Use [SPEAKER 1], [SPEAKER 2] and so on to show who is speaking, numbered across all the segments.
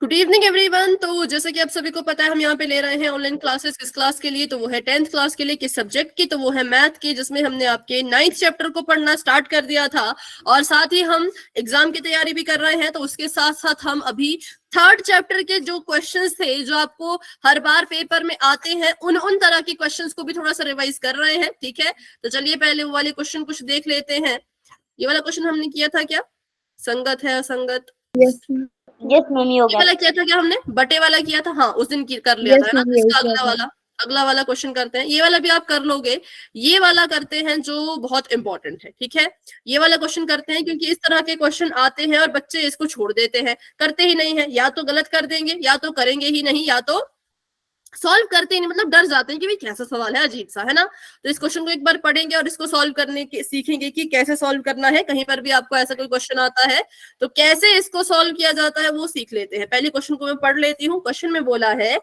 [SPEAKER 1] Good evening everyone. तो जैसे कि आप सभी को पता है, हम यहाँ पे ले रहे हैं ऑनलाइन क्लासेस। किस क्लास के लिए? तो वो है 10th क्लास के लिए। किस सब्जेक्ट की? तो वो है मैथ की, जिसमें हमने आपके 9th चैप्टर को पढ़ना स्टार्ट कर दिया था और साथ ही हम एग्जाम की तैयारी भी कर रहे हैं। तो उसके साथ साथ हम अभी 3rd चैप्टर के जो क्वेश्चंस थे, जो आपको हर बार पेपर में आते हैं, उन तरह के क्वेश्चंस को भी थोड़ा सा रिवाइज कर रहे हैं। ठीक है, तो चलिए पहले वो वाले क्वेश्चन कुछ देख लेते हैं। ये वाला क्वेश्चन हमने किया था क्या? संगत है असंगत?
[SPEAKER 2] यस मैम, ये हो गया।
[SPEAKER 1] वाला किया था क्या हमने? बटे वाला किया था, हाँ उस दिन कर लिया था, है ना। इसका अगला वाला क्वेश्चन करते हैं। ये वाला भी आप कर लोगे। ये वाला करते हैं जो बहुत इंपॉर्टेंट है। ठीक है, ये वाला क्वेश्चन करते हैं, क्योंकि इस तरह के क्वेश्चन आते हैं और बच्चे इसको छोड़ देते हैं, करते ही नहीं है। या तो गलत कर देंगे, या तो करेंगे ही नहीं, या तो सॉल्व करते नहीं, मतलब डर जाते हैं कि भाई कैसा सवाल है, अजीब सा है ना। तो इस क्वेश्चन को एक बार पढ़ेंगे और इसको सॉल्व करने के सीखेंगे कि कैसे सॉल्व करना है। कहीं पर भी आपको ऐसा कोई क्वेश्चन आता है तो कैसे इसको सॉल्व किया जाता है वो सीख लेते हैं। पहले क्वेश्चन को मैं पढ़ लेती हूँ। क्वेश्चन में बोला है,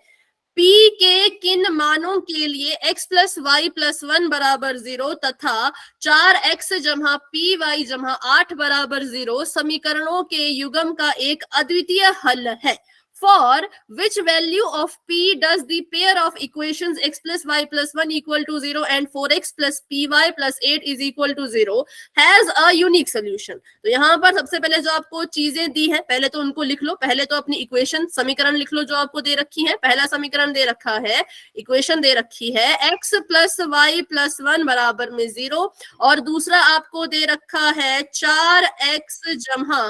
[SPEAKER 1] P के किन मानों के लिए x + y + 1 = 0 तथा 4x जमा py जमा 8 = 0 समीकरणों के युग्म का एक अद्वितीय हल है। For which value of p does the pair of equations x + y + 1 = 0 and 4x + py + 8 = 0 has a unique solution? तो यहाँ पर सबसे पहले जो आपको चीजें दी है, पहले तो उनको लिख लो। पहले तो अपनी इक्वेशन समीकरण लिख लो जो आपको दे रखी है। पहला समीकरण दे रखा है, इक्वेशन दे रखी है x + y + 1 बराबर में 0, और दूसरा आपको दे रखा है 4x जमा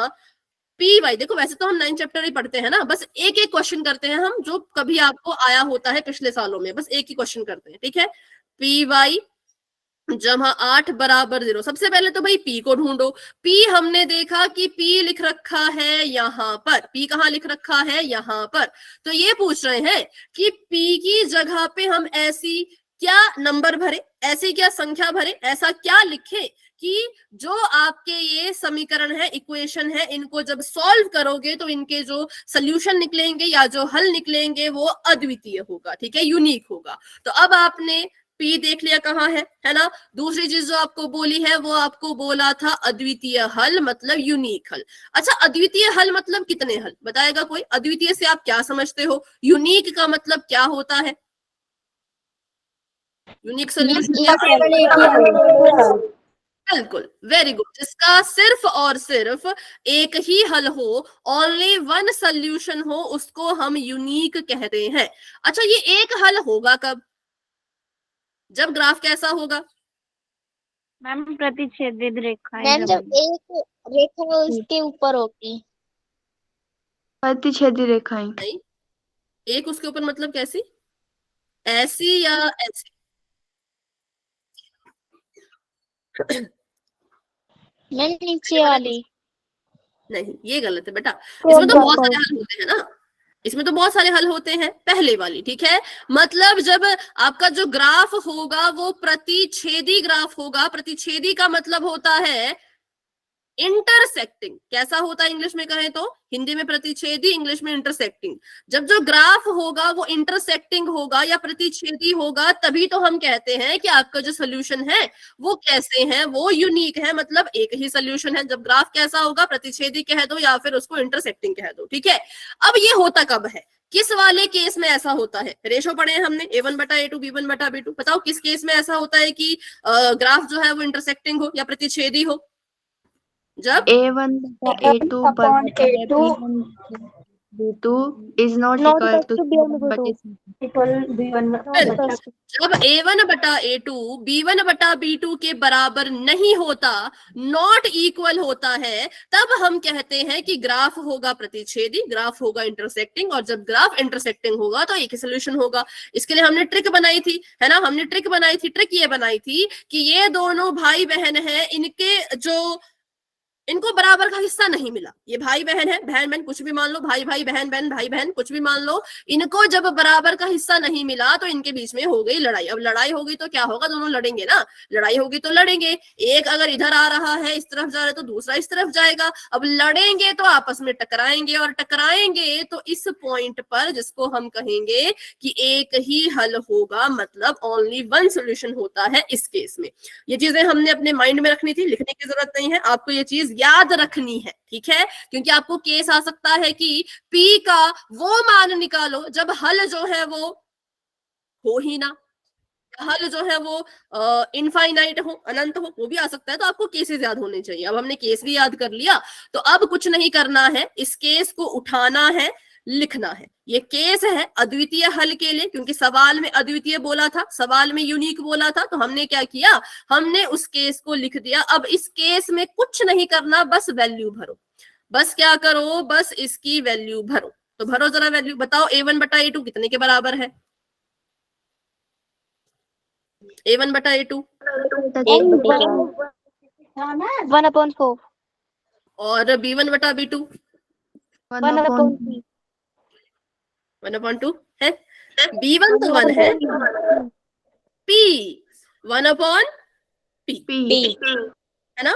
[SPEAKER 1] py। देखो वैसे तो हम 9 चैप्टर ही पढ़ते हैं ना, बस एक एक क्वेश्चन करते हैं हम, जो कभी आपको आया होता है पिछले सालों में, बस एक ही क्वेश्चन करते हैं। ठीक है, py जमा 8 = 0। सबसे पहले तो भाई p को ढूंढो। p हमने देखा कि p लिख रखा है यहाँ पर। p कहाँ लिख रखा है? यहाँ पर। तो ये पूछ रहे हैं कि p की जगह पे हम ऐसी क्या नंबर भरे, ऐसी क्या संख्या भरे, ऐसा क्या लिखे कि जो आपके ये समीकरण है, इक्वेशन है, इनको जब सॉल्व करोगे तो इनके जो सोल्यूशन निकलेंगे या जो हल निकलेंगे वो अद्वितीय होगा। ठीक है, यूनिक होगा। तो अब आपने P देख लिया कहाँ है ना। दूसरी चीज जो आपको बोली है, वो आपको बोला था अद्वितीय हल, मतलब यूनिक हल। अच्छा, अद्वितीय हल मतलब कितने हल बताएगा कोई? अद्वितीय से आप क्या समझते हो? यूनिक का मतलब क्या होता है? यूनिक सोल्यूशन, बिल्कुल, वेरी गुड। जिसका सिर्फ और सिर्फ एक ही हल हो, ओनली वन सोल्यूशन हो, उसको हम यूनिक कहते हैं। अच्छा, ये एक हल होगा कब? जब ग्राफ कैसा होगा?
[SPEAKER 2] मैम प्रतिच्छेदित रेखा।
[SPEAKER 3] मैम जब एक रेखा उसके ऊपर होगी।
[SPEAKER 4] प्रतिच्छेदी रेखाएं।
[SPEAKER 1] नहीं, एक उसके ऊपर मतलब कैसी? ऐसी या ऐसी?
[SPEAKER 3] मैम नीचे वाली।
[SPEAKER 1] नहीं, ये गलत है बेटा। इसमें तो बहुत सारे हल होते हैं ना, इसमें तो बहुत सारे हल होते हैं। पहले वाली ठीक है, मतलब जब आपका जो ग्राफ होगा वो प्रतिच्छेदी ग्राफ होगा। प्रतिच्छेदी का मतलब होता है इंटरसेक्टिंग। कैसा होता है इंग्लिश में कहें तो? हिंदी में प्रतिच्छेदी, इंग्लिश में इंटरसेक्टिंग। जब जो ग्राफ होगा वो इंटरसेक्टिंग होगा या प्रतिच्छेदी होगा, तभी तो हम कहते हैं कि आपका जो सोल्यूशन है वो कैसे है, वो यूनिक है, मतलब एक ही सोल्यूशन है। जब ग्राफ कैसा होगा, प्रतिच्छेदी कह दो या फिर उसको इंटरसेक्टिंग कह दो। ठीक है, अब ये होता कब है? किस वाले केस में ऐसा होता है? रेशो पढ़े हैं हमने, a1/a2 b1/b2। बताओ किस केस में ऐसा होता है कि ग्राफ जो है वो इंटरसेक्टिंग हो या प्रतिच्छेदी हो? जब
[SPEAKER 4] a1/a2 b2 is not equal to
[SPEAKER 1] जब a1/a2 b1/b2 के बराबर नहीं होता, नॉट इक्वल होता है, तब हम कहते हैं कि ग्राफ होगा प्रतिच्छेदी, ग्राफ होगा इंटरसेक्टिंग। और जब ग्राफ इंटरसेक्टिंग होगा तो एक ही सोल्यूशन होगा। इसके लिए हमने ट्रिक बनाई थी, है ना। हमने ट्रिक बनाई थी। ट्रिक ये बनाई थी कि ये दोनों भाई बहन हैं, इनको बराबर का हिस्सा नहीं मिला। ये भाई बहन है, बहन बहन कुछ भी मान लो, भाई भाई बहन बहन भाई बहन कुछ भी मान लो, इनको जब बराबर का हिस्सा नहीं मिला तो इनके बीच में हो गई लड़ाई। अब लड़ाई होगी तो क्या होगा? दोनों लड़ेंगे ना। लड़ाई होगी तो लड़ेंगे। एक अगर इधर आ रहा है, इस तरफ जा रहा है, तो दूसरा इस तरफ जाएगा। अब लड़ेंगे तो आपस में टकराएंगे, और टकराएंगे तो इस पॉइंट पर, जिसको हम कहेंगे कि एक ही हल होगा, मतलब ओनली वन सोल्यूशन होता है इस केस में। ये चीजें हमने अपने माइंड में रखनी थी, लिखने की जरूरत नहीं है आपको। ये चीज याद रखनी है, ठीक है, क्योंकि आपको केस आ सकता है कि P का वो मान निकालो जब हल जो है वो हो ही ना, हल जो है वो इनफाइनाइट हो, अनंत हो, वो भी आ सकता है। तो आपको केसेस याद होने चाहिए। अब हमने केस भी याद कर लिया, तो अब कुछ नहीं करना है, इस केस को उठाना है, लिखना है। ये केस है अद्वितीय हल के लिए, क्योंकि सवाल में अद्वितीय बोला था, सवाल में यूनिक बोला था, तो हमने क्या किया, हमने उस केस को लिख दिया। अब इस केस में कुछ नहीं करना, बस वैल्यू भरो, बस क्या करो, बस इसकी वैल्यू भरो। तो भरो जरा वैल्यू, बताओ A1 बटा A2 कितने के बराबर है? A1 बटा A2
[SPEAKER 2] 1/4
[SPEAKER 1] और B1 बटा B2
[SPEAKER 2] 1/3
[SPEAKER 1] 1/2 है। B1 तो 1 है, P 1/P है ना,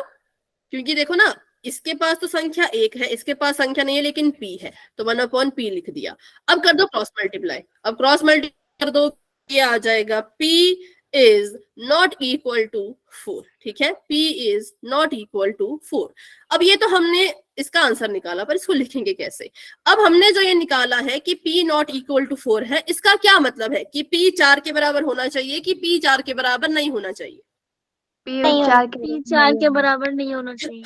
[SPEAKER 1] क्योंकि देखो ना, इसके पास तो संख्या 1 है, इसके पास संख्या नहीं है, लेकिन P है, तो 1/P लिख दिया। अब कर दो क्रॉस मल्टीप्लाई, अब क्रॉस मल्टीप्लाई कर दो, ये आ जाएगा P is not equal to 4, ठीक है, P is not equal to 4। अब ये तो हमने इसका आंसर निकाला, पर इसको लिखेंगे कैसे? अब हमने जो ये निकाला है कि P not equal to 4 है, इसका क्या मतलब है कि P 4 के बराबर होना चाहिए कि P 4 के बराबर नहीं होना चाहिए?
[SPEAKER 4] P 4
[SPEAKER 2] के बराबर नहीं होना चाहिए।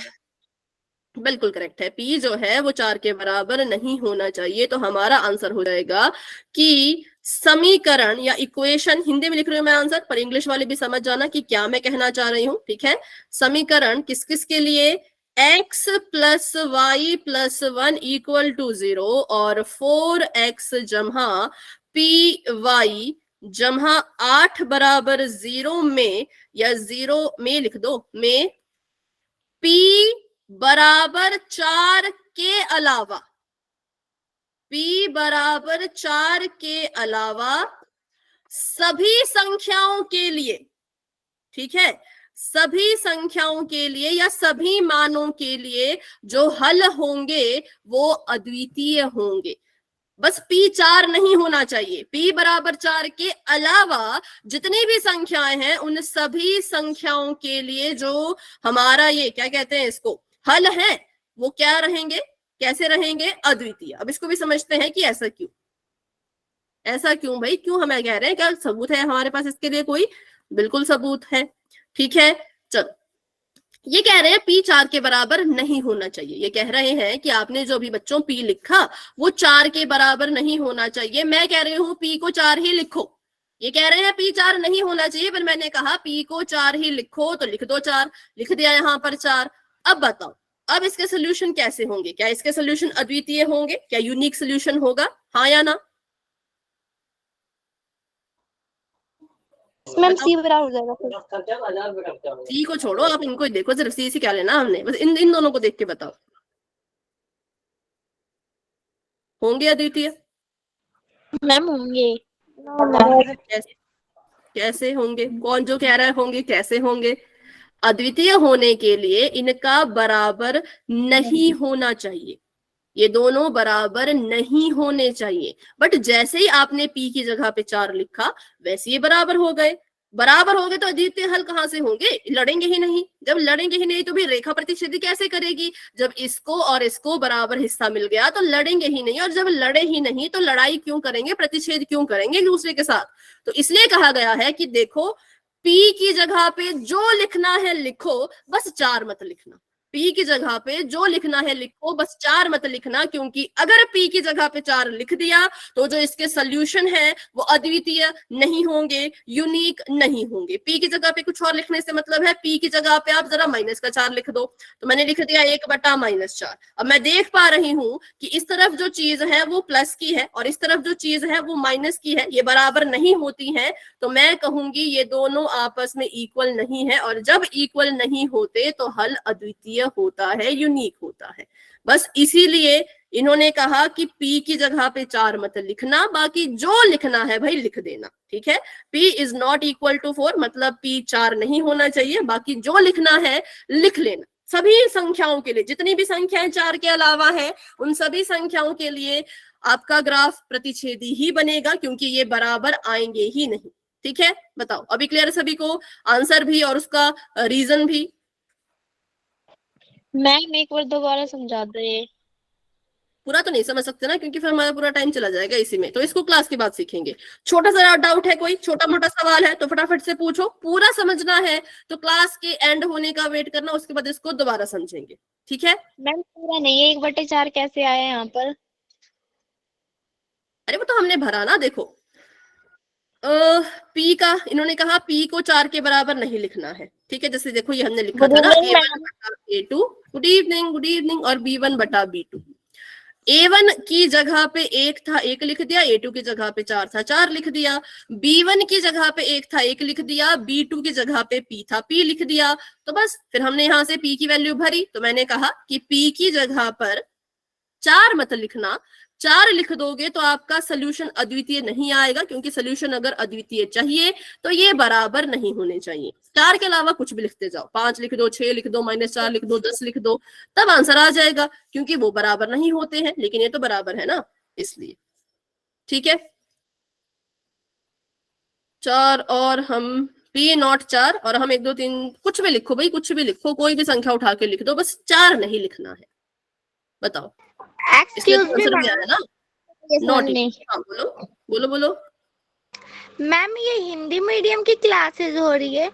[SPEAKER 1] बिल्कुल करेक्ट है, P जो है वो 4 के बराबर नहीं होना चाहिए। तो हमारा आंसर हो जाएगा कि समीकरण या इक्वेशन, हिंदी में लिख रही हूं मैं आंसर, पर इंग्लिश वाले भी समझ जाना कि क्या मैं कहना चाह रही हूं, ठीक है। समीकरण किस किस के लिए? x plus Y plus 1 equal to 0 और 4x जमा py जमा 8 बराबर 0 में, या 0 में लिख दो, में p बराबर 4 के अलावा, p बराबर 4 के अलावा सभी संख्याओं के लिए, ठीक है, सभी संख्याओं के लिए या सभी मानों के लिए जो हल होंगे वो अद्वितीय होंगे। बस P 4 नहीं होना चाहिए, P बराबर 4 के अलावा जितनी भी संख्याएं हैं उन सभी संख्याओं के लिए जो हमारा ये क्या कहते हैं, इसको हल है, वो क्या रहेंगे, कैसे रहेंगे? अद्वितीय। अब इसको भी समझते हैं कि ऐसा क्यों, ऐसा क्यों भाई, क्यों हमें कह रहे हैं, क्या सबूत है हमारे पास इसके लिए? कोई बिल्कुल सबूत है, ठीक है। चलो, ये कह रहे हैं P 4 के बराबर नहीं होना चाहिए। ये कह रहे हैं कि आपने जो अभी बच्चों P लिखा वो 4 के बराबर नहीं होना चाहिए। मैं कह रही हूं P को 4 ही लिखो। ये कह रहे हैं P 4 नहीं होना चाहिए, पर मैंने कहा P को 4 ही लिखो, तो लिख दो 4, लिख दिया यहां पर 4। अब बताओ, अब इसके सोल्यूशन कैसे होंगे? क्या इसके सोल्यूशन अद्वितीय होंगे? क्या यूनिक सोल्यूशन होगा? हाँ या ना?
[SPEAKER 2] मैम C बराबर हो जाएगा।
[SPEAKER 1] सी को छोड़ो, आप इनको ही देखो, सिर्फ सी क्या लेना हमने, बस इन दोनों को देख के बताओ, होंगे अद्वितीय?
[SPEAKER 3] मैम होंगे।
[SPEAKER 1] कैसे, कैसे होंगे? कौन जो कह रहा है होंगे, कैसे होंगे? अद्वितीय होने के लिए इनका बराबर नहीं होना चाहिए, ये दोनों बराबर नहीं होने चाहिए। बट जैसे ही आपने P की जगह पे 4 लिखा, वैसे ये बराबर हो गए। बराबर हो गए तो अद्वितीय हल कहां से होंगे? लड़ेंगे ही नहीं। जब लड़ेंगे ही नहीं तो भी रेखा प्रतिच्छेदी कैसे करेगी? जब इसको और इसको बराबर हिस्सा मिल गया तो लड़ेंगे ही नहीं, और जब लड़े ही नहीं तो लड़ाई क्यों करेंगे, प्रतिच्छेद क्यों करेंगे एक दूसरे के साथ? तो इसलिए कहा गया है कि देखो, P की जगह पे जो लिखना है लिखो, बस 4 मत लिखना। P की जगह पे जो लिखना है लिखो, बस 4 मत लिखना, क्योंकि अगर P की जगह पे 4 लिख दिया तो जो इसके सोल्यूशन है वो अद्वितीय नहीं होंगे, यूनिक नहीं होंगे। P की जगह पे कुछ और लिखने से मतलब है P की जगह पे आप जरा -4 लिख दो, तो मैंने लिख दिया 1/-4। अब मैं देख पा रही हूं कि इस तरफ जो चीज है वो प्लस की है और इस तरफ जो चीज है वो माइनस की है, ये बराबर नहीं होती है, तो मैं कहूंगी ये दोनों आपस में इक्वल नहीं है, और जब इक्वल नहीं होते तो हल अद्वितीय होता है, यूनिक होता है। बस इसीलिए इन्होंने कहा कि P की जगह पे 4 मत लिखना, बाकी जो लिखना है भाई लिख देना, ठीक है। P is not equal to 4 मतलब P 4 नहीं होना चाहिए, बाकी जो लिखना है लिख लेना। सभी संख्याओं के लिए, जितनी भी संख्याएं 4 के अलावा है, उन सभी संख्याओं के लिए आपका ग्राफ प्रतिच्छेदी ही बनेगा, क्योंकि ये बराबर आएंगे ही नहीं, ठीक है। बताओ, अभी क्लियर है सभी को? आंसर भी और उसका रीजन भी?
[SPEAKER 3] मैम एक बार दोबारा समझा दे।
[SPEAKER 1] पूरा तो नहीं समझ सकते ना, क्योंकि फिर हमारा पूरा टाइम चला जाएगा इसी में, तो इसको क्लास के बाद सीखेंगे। छोटा सा डाउट है, कोई छोटा मोटा सवाल है तो फटाफट से पूछो, पूरा समझना है तो क्लास के एंड होने का वेट करना, उसके बाद इसको दोबारा समझेंगे, ठीक है।
[SPEAKER 3] मैम पूरा नहीं है, 1/4 कैसे आया यहाँ पर?
[SPEAKER 1] अरे वो तो हमने भरा ना, देखो पी का इन्होंने कहा पी को 4 के बराबर नहीं लिखना है, ठीक है। जैसे देखो ये हमने लिखा
[SPEAKER 3] गुड
[SPEAKER 1] था ना
[SPEAKER 3] इवनिंग
[SPEAKER 1] A1
[SPEAKER 3] मैम।
[SPEAKER 1] बटा A2, good evening good evening, और B1 बटा B2। A1 की जगह पे 1 था, 1 लिख दिया, A2 की जगह पे 4 था, 4 लिख दिया। B1 की जगह पे 1 था, 1 लिख दिया। B2 की जगह पे P था, P लिख दिया। तो बस फिर हमने यहां से P की वैल्यू भरी, तो मैंने कहा कि P की जगह पर 4 मत लिखना, 4 लिख दोगे तो आपका सोल्यूशन अद्वितीय नहीं आएगा, क्योंकि सोल्यूशन अगर अद्वितीय चाहिए तो ये बराबर नहीं होने चाहिए। 4 के अलावा कुछ भी लिखते जाओ, 5 लिख दो, 6 लिख दो, -4 लिख दो, 10 लिख दो, तब आंसर आ जाएगा, क्योंकि वो बराबर नहीं होते हैं, लेकिन ये तो बराबर है ना, इसलिए ठीक है। 4 और हम P0 4, और हम 1 2 3 कुछ भी लिखो भाई, कुछ भी लिखो, कोई भी संख्या उठा के लिख दो, बस 4 नहीं लिखना है। बताओ, इसमें
[SPEAKER 3] एक्सक्यूज
[SPEAKER 1] तो
[SPEAKER 3] मी
[SPEAKER 1] आंसर भी
[SPEAKER 3] मैम,
[SPEAKER 1] आया ना।
[SPEAKER 3] ये
[SPEAKER 1] नॉट
[SPEAKER 3] समझ नहीं।
[SPEAKER 1] हाँ बोलो बोलो बोलो।
[SPEAKER 3] मैम ये हिंदी मीडियम की क्लासेस हो रही है?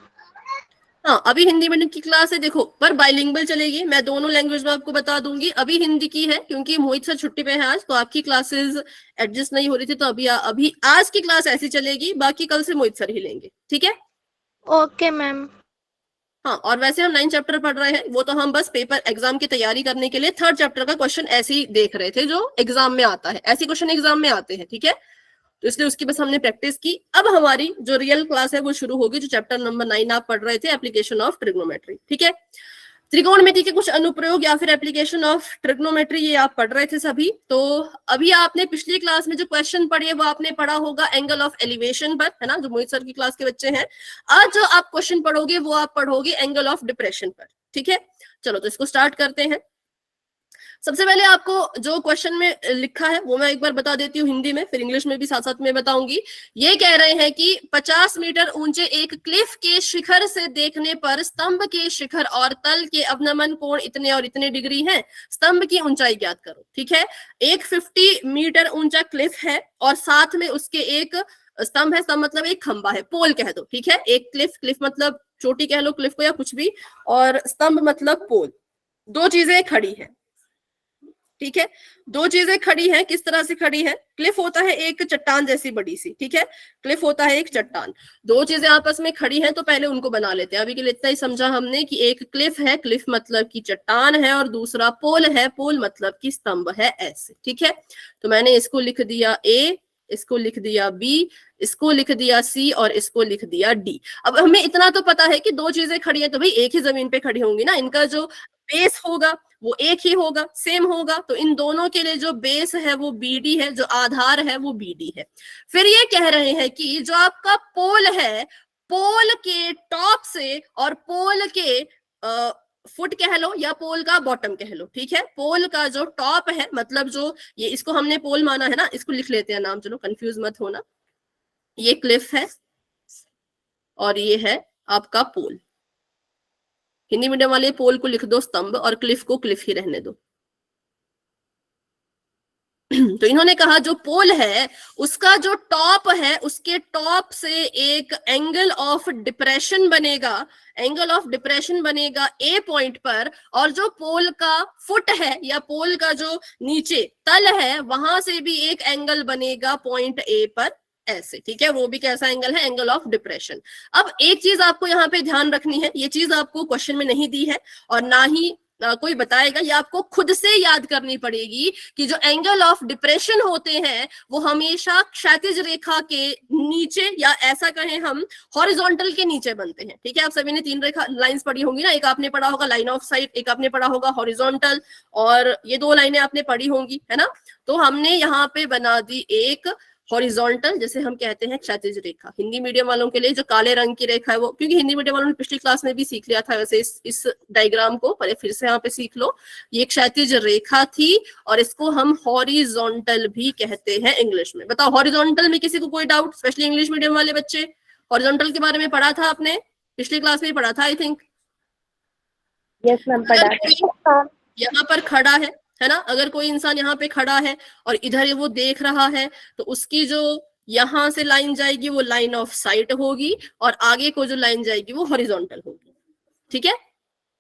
[SPEAKER 1] हाँ अभी हिंदी मीडियम की क्लास है, देखो पर बाइलिंगुअल चलेगी, मैं दोनों लैंग्वेज में आपको बता दूंगी। अभी हिंदी की है क्योंकि मोहित सर छुट्टी पे है आज, तो आपकी क्लासेस एडजस्ट नहीं हो रही थी, तो अभी आज की क्लास ऐसी चलेगी, बाकी कल से मोहित सर ही लेंगे, ठीक है।
[SPEAKER 3] Okay ma'am.
[SPEAKER 1] हाँ और वैसे हम 9 चैप्टर पढ़ रहे हैं, वो तो हम बस पेपर एग्जाम की तैयारी करने के लिए 3rd चैप्टर का क्वेश्चन ऐसे ही देख रहे थे, जो एग्जाम में आता है, ऐसे क्वेश्चन एग्जाम में आते हैं, ठीक है। तो इसलिए उसकी बस हमने प्रैक्टिस की। अब हमारी जो रियल क्लास है वो शुरू होगी, जो चैप्टर नंबर 9 आप पढ़ रहे थे, एप्लीकेशन ऑफ ट्रिग्नोमेट्री, ठीक है। त्रिकोणमिति के कुछ अनुप्रयोग या फिर एप्लीकेशन ऑफ ट्रिग्नोमेट्री, ये आप पढ़ रहे थे सभी। तो अभी आपने पिछली क्लास में जो क्वेश्चन पढ़े वो आपने पढ़ा होगा एंगल ऑफ एलिवेशन पर, है ना, जो मोहित सर की क्लास के बच्चे हैं। आज जो आप क्वेश्चन पढ़ोगे वो आप पढ़ोगे एंगल ऑफ डिप्रेशन पर, ठीक है। चलो तो इसको स्टार्ट करते हैं। सबसे पहले आपको जो क्वेश्चन में लिखा है वो मैं एक बार बता देती हूँ हिंदी में, फिर इंग्लिश में भी साथ साथ में बताऊंगी। ये कह रहे हैं कि 50 मीटर ऊंचे एक क्लिफ के शिखर से देखने पर स्तंभ के शिखर और तल के अवनमन कोण इतने और इतने डिग्री हैं, स्तंभ की ऊंचाई ज्ञात करो, ठीक है। एक 50 मीटर ऊंचा क्लिफ है और साथ में उसके एक स्तंभ है, स्तंभ मतलब एक खंबा है, पोल कह दो, ठीक है। एक क्लिफ मतलब चोटी कह लो क्लिफ को या कुछ भी, और स्तंभ मतलब पोल, दो चीजें खड़ी है, ठीक है। दो चीजें खड़ी हैं, किस तरह से खड़ी है? क्लिफ होता है एक चट्टान जैसी बड़ी सी, ठीक है, क्लिफ होता है एक चट्टान। दो चीजें आपस में खड़ी हैं तो पहले उनको बना लेते हैं। अभी के लिए इतना ही समझा हमने कि एक क्लिफ है, क्लिफ मतलब की चट्टान है, और दूसरा पोल है, पोल मतलब की स्तंभ है, ऐसे, ठीक है। तो मैंने इसको लिख दिया ए, इसको लिख दिया बी, इसको लिख दिया सी, और इसको लिख दिया डी। अब हमें इतना तो पता है कि दो चीजें खड़ी है तो भाई एक ही जमीन पे खड़ी होंगी ना, इनका जो बेस होगा वो एक ही होगा, सेम होगा। तो इन दोनों के लिए जो बेस है वो BD है, जो आधार है वो BD है। फिर ये कह रहे हैं कि जो आपका पोल है, पोल के टॉप से और पोल के फुट कह लो या पोल का बॉटम कह लो, ठीक है। पोल का जो टॉप है, मतलब जो ये इसको हमने पोल माना है ना, इसको लिख लेते हैं नाम, चलो कंफ्यूज मत होना। ये क्लिफ है और ये है आपका पोल। हिंदी मीडियम वाले पोल को लिख दो स्तंभ और क्लिफ को क्लिफ ही रहने दो। तो इन्होंने कहा जो पोल है उसका जो टॉप है, उसके टॉप से एक एंगल ऑफ डिप्रेशन बनेगा, एंगल ऑफ डिप्रेशन बनेगा ए पॉइंट पर, और जो पोल का फुट है या पोल का जो नीचे तल है वहां से भी एक एंगल बनेगा पॉइंट ए पर, ऐसे, ठीक है। वो भी कैसा एंगल है? Angle of depression. अब एक चीज आपको यहाँ पे ध्यान रखनी है, ये चीज आपको क्वेश्चन में नहीं दी है और ना ही कोई बताएगा, ये आपको खुद से याद करनी पड़ेगी कि जो एंगल ऑफ डिप्रेशन होते हैं वो हमेशा क्षैतिज रेखा के नीचे, या ऐसा कहें हम हॉरिजॉन्टल के नीचे बनते हैं, ठीक है। आप सभी ने 3 रेखा लाइंस पढ़ी होंगी ना, एक आपने पढ़ा होगा लाइन ऑफ साइट, एक आपने पढ़ा होगा हॉरिजॉन्टल, और ये 2 लाइनें आपने पढ़ी होंगी, है ना। तो हमने यहाँ पे बना दी एक हॉरिजॉन्टल, जैसे हम कहते हैं क्षैतिज रेखा। हिंदी मीडियम वालों के लिए जो काले रंग की रेखा है वो, क्योंकि हिंदी मीडियम वालों ने पिछली क्लास में भी सीख लिया था वैसे इस डायग्राम को, पर फिर से यहाँ पे सीख लो। ये क्षैतिज रेखा थी और इसको हम हॉरिजॉन्टल भी कहते हैं इंग्लिश में। बताओ हॉरिजॉन्टल में किसी को कोई डाउट? स्पेशली इंग्लिश मीडियम वाले बच्चे, हॉरिजॉन्टल के बारे में पढ़ा था आपने, पिछली क्लास में ही पढ़ा था आई थिंक।
[SPEAKER 2] यस मैम
[SPEAKER 1] अगर
[SPEAKER 2] पढ़ा
[SPEAKER 1] कोई यहाँ पर खड़ा है ना, अगर कोई इंसान यहाँ पे खड़ा है और इधर वो देख रहा है, तो उसकी जो यहाँ से लाइन जाएगी वो लाइन ऑफ साइट होगी, और आगे को जो लाइन जाएगी वो हॉरिजॉन्टल होगी। ठीक है,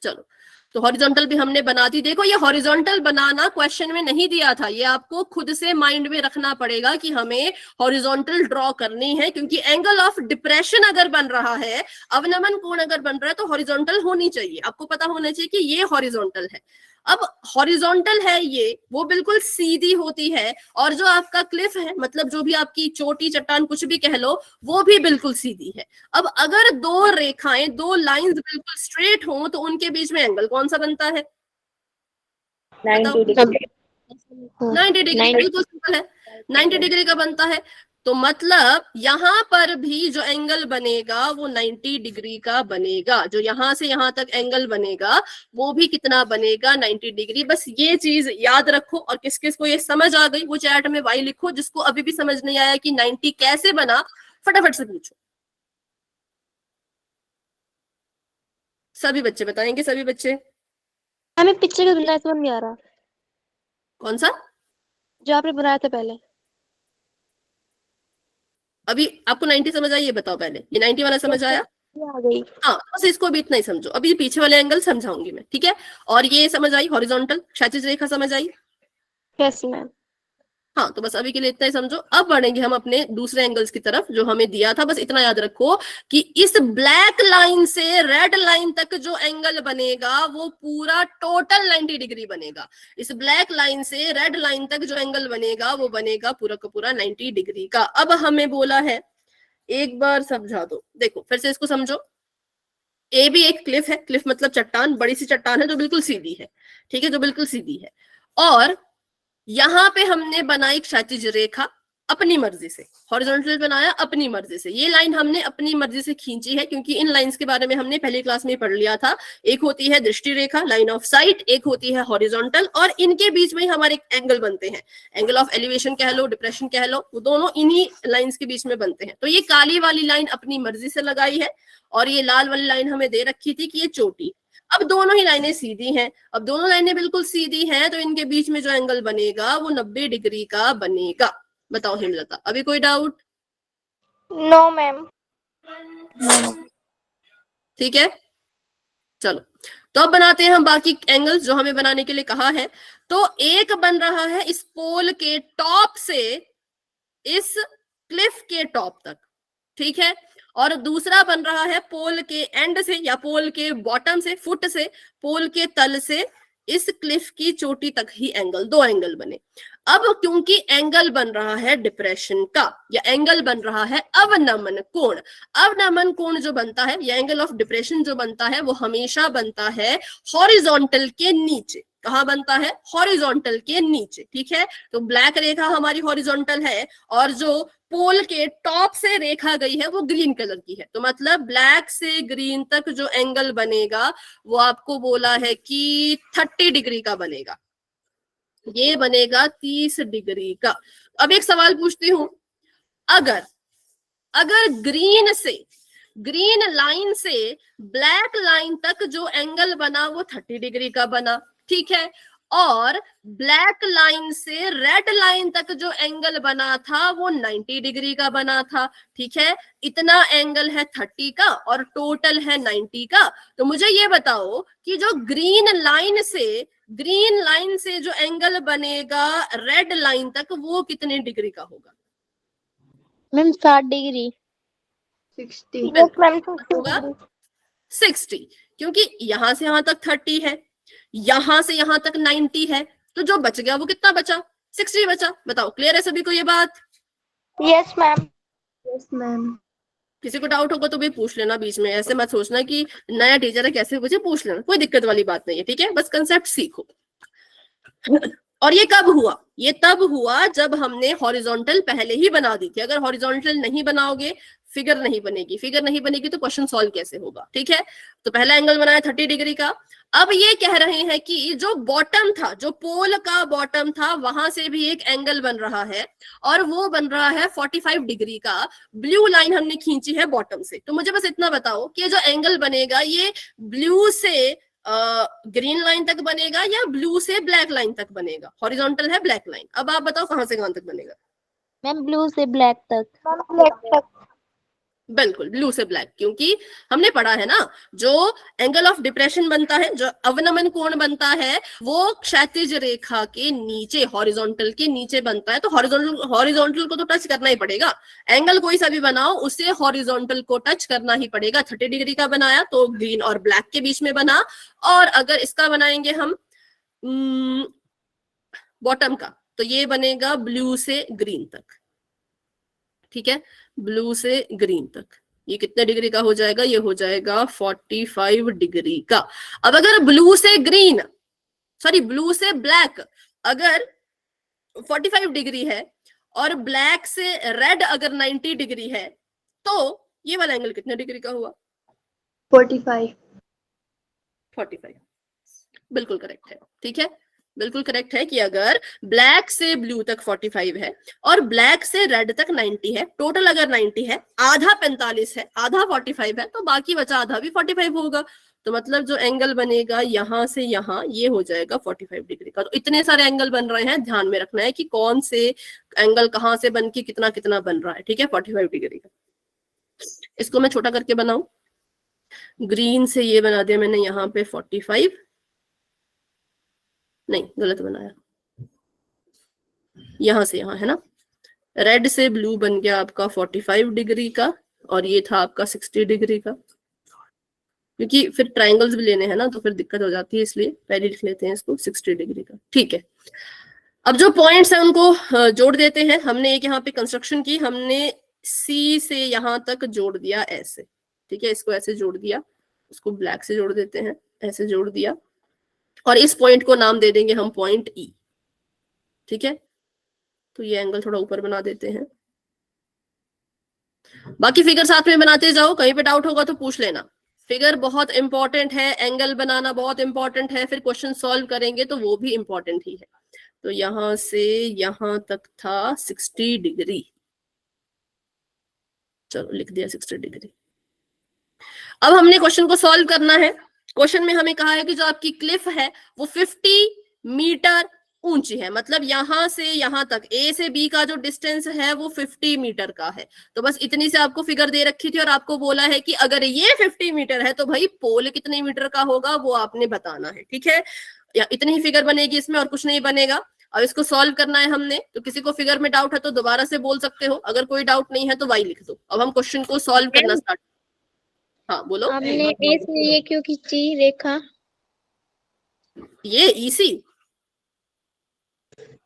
[SPEAKER 1] चलो, तो हॉरिजॉन्टल भी हमने बना दी। देखो, ये हॉरिजॉन्टल बनाना क्वेश्चन में नहीं दिया था, ये आपको खुद से माइंड में रखना पड़ेगा कि हमें हॉरिजॉन्टल ड्रॉ करनी है, क्योंकि एंगल ऑफ डिप्रेशन अगर बन रहा है, अवनमन कोण अगर बन रहा है, तो हॉरिजॉन्टल होनी चाहिए। आपको पता होना चाहिए कि ये हॉरिजॉन्टल है। अब हॉरिजॉन्टल है ये, वो बिल्कुल सीधी होती है, और जो आपका क्लिफ है, मतलब जो भी आपकी चोटी चट्टान कुछ भी कह लो, वो भी बिल्कुल सीधी है। अब अगर दो रेखाएं, दो लाइंस बिल्कुल स्ट्रेट हों, तो उनके बीच में एंगल कौन सा बनता है?
[SPEAKER 2] 90 डिग्री
[SPEAKER 1] 90 डिग्री, बिल्कुल सिंपल है, 90 डिग्री का बनता है। तो मतलब यहां पर भी जो एंगल बनेगा वो 90 डिग्री का बनेगा। जो यहां से यहां तक एंगल बनेगा वो भी कितना बनेगा? 90 डिग्री। बस ये चीज याद रखो, और किस किस को ये समझ आ गई वो चैट में वाई लिखो। जिसको अभी भी समझ नहीं आया कि 90 कैसे बना, फटाफट से पूछो। सभी बच्चे बताएंगे, सभी बच्चे।
[SPEAKER 2] हमें पिक्चर का बनाया समझ नहीं आ रहा,
[SPEAKER 1] कौन सा?
[SPEAKER 2] जो आपने बनाया था पहले।
[SPEAKER 1] अभी आपको 90 समझ आई, ये बताओ पहले। ये 90 वाला समझ आया?
[SPEAKER 2] ये आ गई।
[SPEAKER 1] हाँ, बस इसको भी इतना ही समझो। अभी पीछे वाले एंगल समझाऊंगी मैं, ठीक है? और ये समझ आई, हॉरिजॉन्टल क्षैतिज रेखा समझ आई?
[SPEAKER 2] Yes ma'am.
[SPEAKER 1] हाँ, तो बस अभी के लिए इतना ही समझो। अब बढ़ेंगे हम अपने दूसरे एंगल्स की तरफ जो हमें दिया था। बस इतना याद रखो कि इस ब्लैक लाइन से रेड लाइन तक जो एंगल बनेगा वो पूरा टोटल 90 डिग्री बनेगा। इस ब्लैक लाइन से रेड लाइन तक जो एंगल बनेगा वो बनेगा पूरा का पूरा 90 डिग्री का। अब हमें बोला है, एक बार समझा दो, देखो फिर से इसको समझो। ए भी एक क्लिफ है, क्लिफ मतलब चट्टान, बड़ी सी चट्टान है जो बिल्कुल सीधी है, ठीक है, जो बिल्कुल सीधी है। और यहां पे हमने बनाई क्षैतिज रेखा अपनी मर्जी से, हॉरिजॉन्टल बनाया अपनी मर्जी से। ये लाइन हमने अपनी मर्जी से खींची है, क्योंकि इन लाइंस के बारे में हमने पहली क्लास में पढ़ लिया था। एक होती है दृष्टि रेखा, लाइन ऑफ साइट, एक होती है हॉरिजॉन्टल, और इनके बीच में ही हमारे एंगल बनते हैं। एंगल ऑफ एलिवेशन कह लो, डिप्रेशन कह लो, वो दोनों इन्हीं लाइंस के बीच में बनते हैं। तो ये काली वाली लाइन अपनी मर्जी से लगाई है, और ये लाल वाली लाइन हमें दे रखी थी कि ये चोटी। अब दोनों ही लाइनें सीधी हैं। अब दोनों लाइनें बिल्कुल सीधी हैं, तो इनके बीच में जो एंगल बनेगा वो 90 डिग्री का बनेगा। बताओ हेमलता, अभी कोई डाउट?
[SPEAKER 3] No ma'am.
[SPEAKER 1] ठीक है, चलो, तो अब बनाते हैं हम बाकी एंगल्स जो हमें बनाने के लिए कहा है। तो एक बन रहा है इस पोल के टॉप से इस क्लिफ के टॉप तक, ठीक है, और दूसरा बन रहा है पोल के एंड से या पोल के बॉटम से, फुट से, पोल के तल से इस क्लिफ की चोटी तक ही एंगल, दो एंगल बने। अब क्योंकि एंगल बन रहा है डिप्रेशन का, या एंगल बन रहा है अवनमन कोण। अवनमन कोण जो बनता है, या एंगल ऑफ डिप्रेशन जो बनता है, वो हमेशा बनता है हॉरिजॉन्टल के नीचे। कहाँ बनता है? हॉरिजॉन्टल के नीचे, ठीक है। तो ब्लैक रेखा हमारी हॉरिजॉन्टल है, और जो पोल के टॉप से रेखा गई है वो ग्रीन कलर की है। तो मतलब ब्लैक से ग्रीन तक जो एंगल बनेगा वो आपको बोला है कि 30 डिग्री का बनेगा। ये बनेगा 30 डिग्री का। अब एक सवाल पूछती हूं, अगर ग्रीन लाइन से ब्लैक लाइन तक जो एंगल बना वो 30 डिग्री का बना, ठीक है, और ब्लैक लाइन से रेड लाइन तक जो एंगल बना था वो 90 डिग्री का बना था, ठीक है, इतना एंगल है 30 का और टोटल है 90 का। तो मुझे ये बताओ कि जो ग्रीन लाइन से जो एंगल बनेगा रेड लाइन तक वो कितने डिग्री का होगा?
[SPEAKER 2] Ma'am 60 degree
[SPEAKER 4] 60
[SPEAKER 3] yes ma'am.
[SPEAKER 1] होगा 60, क्योंकि यहां से यहां तक 30 है, यहां से यहां तक 90 है, तो जो बच गया वो कितना बचा? 60 बचा। बताओ, क्लियर है सभी को ये बात?
[SPEAKER 3] Yes ma'am.
[SPEAKER 4] Yes ma'am.
[SPEAKER 1] किसी को डाउट होगा तो भी पूछ लेना बीच में, ऐसे मत सोचना कि नया टीचर है कैसे मुझे पूछ लेना, कोई दिक्कत वाली बात नहीं है, ठीक है, बस कंसेप्ट सीखो। और ये कब हुआ? ये तब हुआ जब हमने हॉरिजॉन्टल पहले ही बना दी थी। अगर हॉरिजॉन्टल नहीं बनाओगे फिगर नहीं बनेगी तो क्वेश्चन सॉल्व कैसे होगा, ठीक है। तो पहला एंगल बनाया 30 डिग्री का। अब ये कह रहे हैं कि जो बॉटम था, जो पोल का बॉटम था, वहां से भी एक एंगल बन रहा है, और वो बन रहा है 45 डिग्री का। ब्लू लाइन हमने खींची है बॉटम से। तो मुझे बस इतना बताओ कि जो एंगल बनेगा ये ब्लू से ग्रीन लाइन तक बनेगा या ब्लू से ब्लैक लाइन तक बनेगा? हॉरिजॉन्टल है ब्लैक लाइन, अब आप बताओ कहां से कहां तक बनेगा?
[SPEAKER 2] मैम ब्लू से ब्लैक तक।
[SPEAKER 3] मैम ब्लैक तक।
[SPEAKER 1] बिल्कुल ब्लू से ब्लैक, क्योंकि हमने पढ़ा है ना, जो एंगल ऑफ डिप्रेशन बनता है, जो अवनमन कोण बनता है, वो क्षैतिज रेखा के नीचे, हॉरिजॉन्टल के नीचे बनता है। तो हॉरिजॉन्टल को तो टच करना ही पड़ेगा। एंगल कोई सा भी बनाओ, उसे हॉरिजॉन्टल को टच करना ही पड़ेगा। 30 डिग्री का बनाया तो ग्रीन और ब्लैक के बीच में बना, और अगर इसका बनाएंगे हम बॉटम का, तो ये बनेगा ब्लू से ग्रीन तक। ठीक है, ब्लू से ग्रीन तक। ये कितने डिग्री का हो जाएगा? ये हो जाएगा 45 डिग्री का। अब अगर ब्लू से ग्रीन, सॉरी ब्लू से ब्लैक अगर 45 डिग्री है और ब्लैक से रेड अगर 90 डिग्री है, तो ये वाला एंगल कितने डिग्री का हुआ?
[SPEAKER 4] 45।
[SPEAKER 1] 45 बिल्कुल करेक्ट है। ठीक है, बिल्कुल करेक्ट है कि अगर ब्लैक से ब्लू तक 45 है और ब्लैक से रेड तक 90 है, टोटल अगर 90 है, आधा 45 है, आधा 45 है, तो बाकी बचा आधा भी 45 होगा। तो मतलब जो एंगल बनेगा यहां से यहां, ये हो जाएगा 45 डिग्री का। तो इतने सारे एंगल बन रहे हैं, ध्यान में रखना है कि कौन से एंगल कहां से बन के कितना कितना बन रहा है। ठीक है, 45 डिग्री का। इसको मैं छोटा करके बनाऊं, ग्रीन से ये बना दिया मैंने यहाँ पे 45, नहीं गलत बनाया, यहां से यहां है ना। रेड से ब्लू बन गया आपका 45 डिग्री का, और ये था आपका 60 डिग्री का। क्योंकि फिर ट्राइंगल्स भी लेने हैं ना, तो फिर दिक्कत हो जाती है, इसलिए पहले लिख लेते हैं इसको 60 डिग्री का। ठीक है, अब जो पॉइंट्स हैं उनको जोड़ देते हैं। हमने एक यहाँ पे कंस्ट्रक्शन की, हमने सी से यहां तक जोड़ दिया ऐसे। ठीक है, इसको ऐसे जोड़ दिया, उसको ब्लैक से जोड़ देते हैं, ऐसे जोड़ दिया, और इस पॉइंट को नाम दे देंगे हम पॉइंट ई। ठीक है, तो ये एंगल थोड़ा ऊपर बना देते हैं। बाकी फिगर साथ में बनाते जाओ, कहीं पे डाउट होगा तो पूछ लेना। फिगर बहुत इंपॉर्टेंट है, एंगल बनाना बहुत इंपॉर्टेंट है, फिर क्वेश्चन सॉल्व करेंगे तो वो भी इंपॉर्टेंट ही है। तो यहां से यहां तक था 60 डिग्री, चलो लिख दिया 60 डिग्री। अब हमने क्वेश्चन को सॉल्व करना है। क्वेश्चन में हमें कहा है कि जो आपकी क्लिफ है वो 50 मीटर ऊंची है, मतलब यहां से यहां तक ए से बी का जो डिस्टेंस है वो 50 मीटर का है। तो बस इतनी से आपको फिगर दे रखी थी और आपको बोला है कि अगर ये 50 मीटर है तो भाई पोल कितने मीटर का होगा वो आपने बताना है। ठीक है, या इतनी ही फिगर बनेगी इसमें, और कुछ नहीं बनेगा। अब इसको सॉल्व करना है हमने, तो किसी को फिगर में डाउट है तो दोबारा से बोल सकते हो, अगर कोई डाउट नहीं है तो वाई लिख दो। अब हम क्वेश्चन को सॉल्व करना स्टार्ट। हाँ बोलो।
[SPEAKER 3] हमने ए से ये क्यों खींची रेखा?
[SPEAKER 1] ये इसी,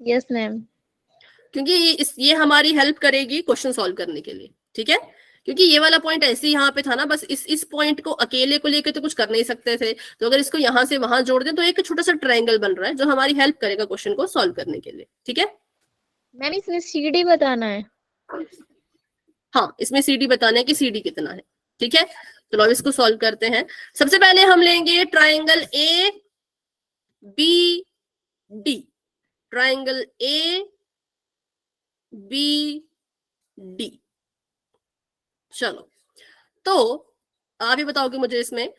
[SPEAKER 3] यस मैम।
[SPEAKER 1] क्योंकि ये हमारी हेल्प करेगी क्वेश्चन सॉल्व करने के लिए। ठीक है, क्योंकि ये वाला पॉइंट ऐसे ही यहाँ पे था ना, बस इस पॉइंट को अकेले को लेकर तो कुछ कर नहीं सकते थे, तो अगर इसको यहाँ से वहां जोड़ दें तो एक छोटा सा ट्रायंगल बन रहा है जो हमारी हेल्प करेगा क्वेश्चन को सॉल्व करने के लिए। ठीक है,
[SPEAKER 3] मैम इसमें सीडी बताना है।
[SPEAKER 1] हाँ इसमें सीडी बताना है कि सीडी कितना है। ठीक है, चलो अब इसको सॉल्व करते हैं। सबसे पहले हम लेंगे triangle A B D, triangle A B D. चलो, तो आप ये बताओगे मुझे, इसमें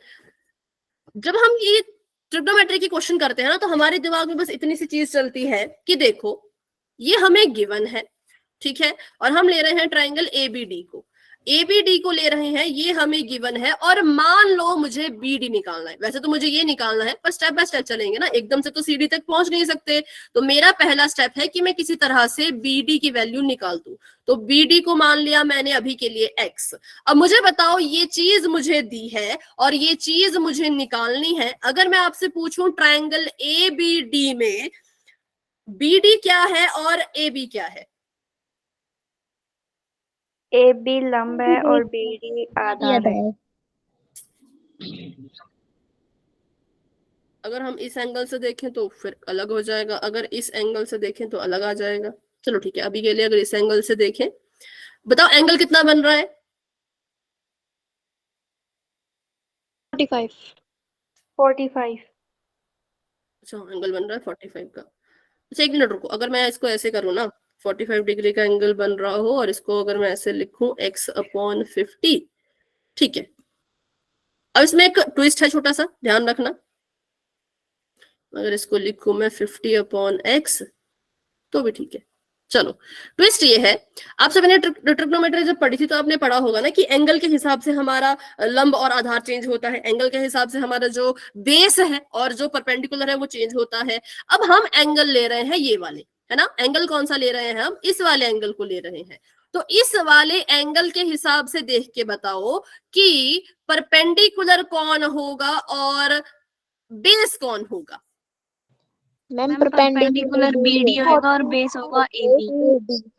[SPEAKER 1] जब हम ये ट्रिग्नोमेट्री की क्वेश्चन करते हैं ना, तो हमारे दिमाग में बस इतनी सी चीज चलती है कि देखो ये हमें गिवन है, ठीक है, और हम ले रहे हैं ट्राइंगल एबीडी को, एबीडी को ले रहे हैं, ये हमें गिवन है, और मान लो मुझे बीडी निकालना है। वैसे तो मुझे ये निकालना है, पर स्टेप बाय स्टेप चलेंगे ना, एकदम से तो सीडी तक पहुंच नहीं सकते। तो मेरा पहला स्टेप है कि मैं किसी तरह से बीडी की वैल्यू निकाल दूं। तो बीडी को मान लिया मैंने अभी के लिए एक्स। अब मुझे बताओ, ये चीज मुझे दी है और ये चीज मुझे निकालनी है। अगर मैं आपसे पूछूं ट्राइंगल ए बी डी में बीडी क्या है और ए बी क्या है?
[SPEAKER 5] ए बी लंब है और बी डी आधार है।
[SPEAKER 1] अगर हम इस एंगल से देखें तो फिर अलग हो जाएगा, अगर इस एंगल से देखें तो अलग आ जाएगा। चलो ठीक है, अभी के लिए अगर इस एंगल से देखें, बताओ एंगल कितना बन रहा है?
[SPEAKER 2] 45।
[SPEAKER 5] 45।
[SPEAKER 1] अच्छा, एंगल बन रहा है 45 का। अच्छा एक मिनट रुको, अगर मैं इसको ऐसे करूँ ना, 45 डिग्री का एंगल बन रहा हो और इसको अगर मैं ऐसे लिखूं x/50, ठीक है। अब इसमें एक ट्विस्ट है छोटा सा, ध्यान रखना। अगर इसको लिखूं मैं 50/x तो भी ठीक है। चलो, ट्विस्ट ये है, आपसे मैंने ट्रिग्नोमेट्री जब पढ़ी थी तो आपने पढ़ा होगा ना कि एंगल के हिसाब से हमारा लंब और आधार चेंज होता है, एंगल के हिसाब से हमारा जो बेस है और जो परपेंडिकुलर है वो चेंज होता है। अब हम एंगल ले रहे हैं ये वाले, है ना, एंगल कौन सा ले रहे हैं हम, इस वाले एंगल को ले रहे हैं। तो इस वाले एंगल के हिसाब से देख के बताओ कि परपेंडिकुलर कौन होगा और बेस कौन होगा।
[SPEAKER 2] मैम परपेंडिकुलर
[SPEAKER 5] BD
[SPEAKER 2] होगा और बेस होगा AB।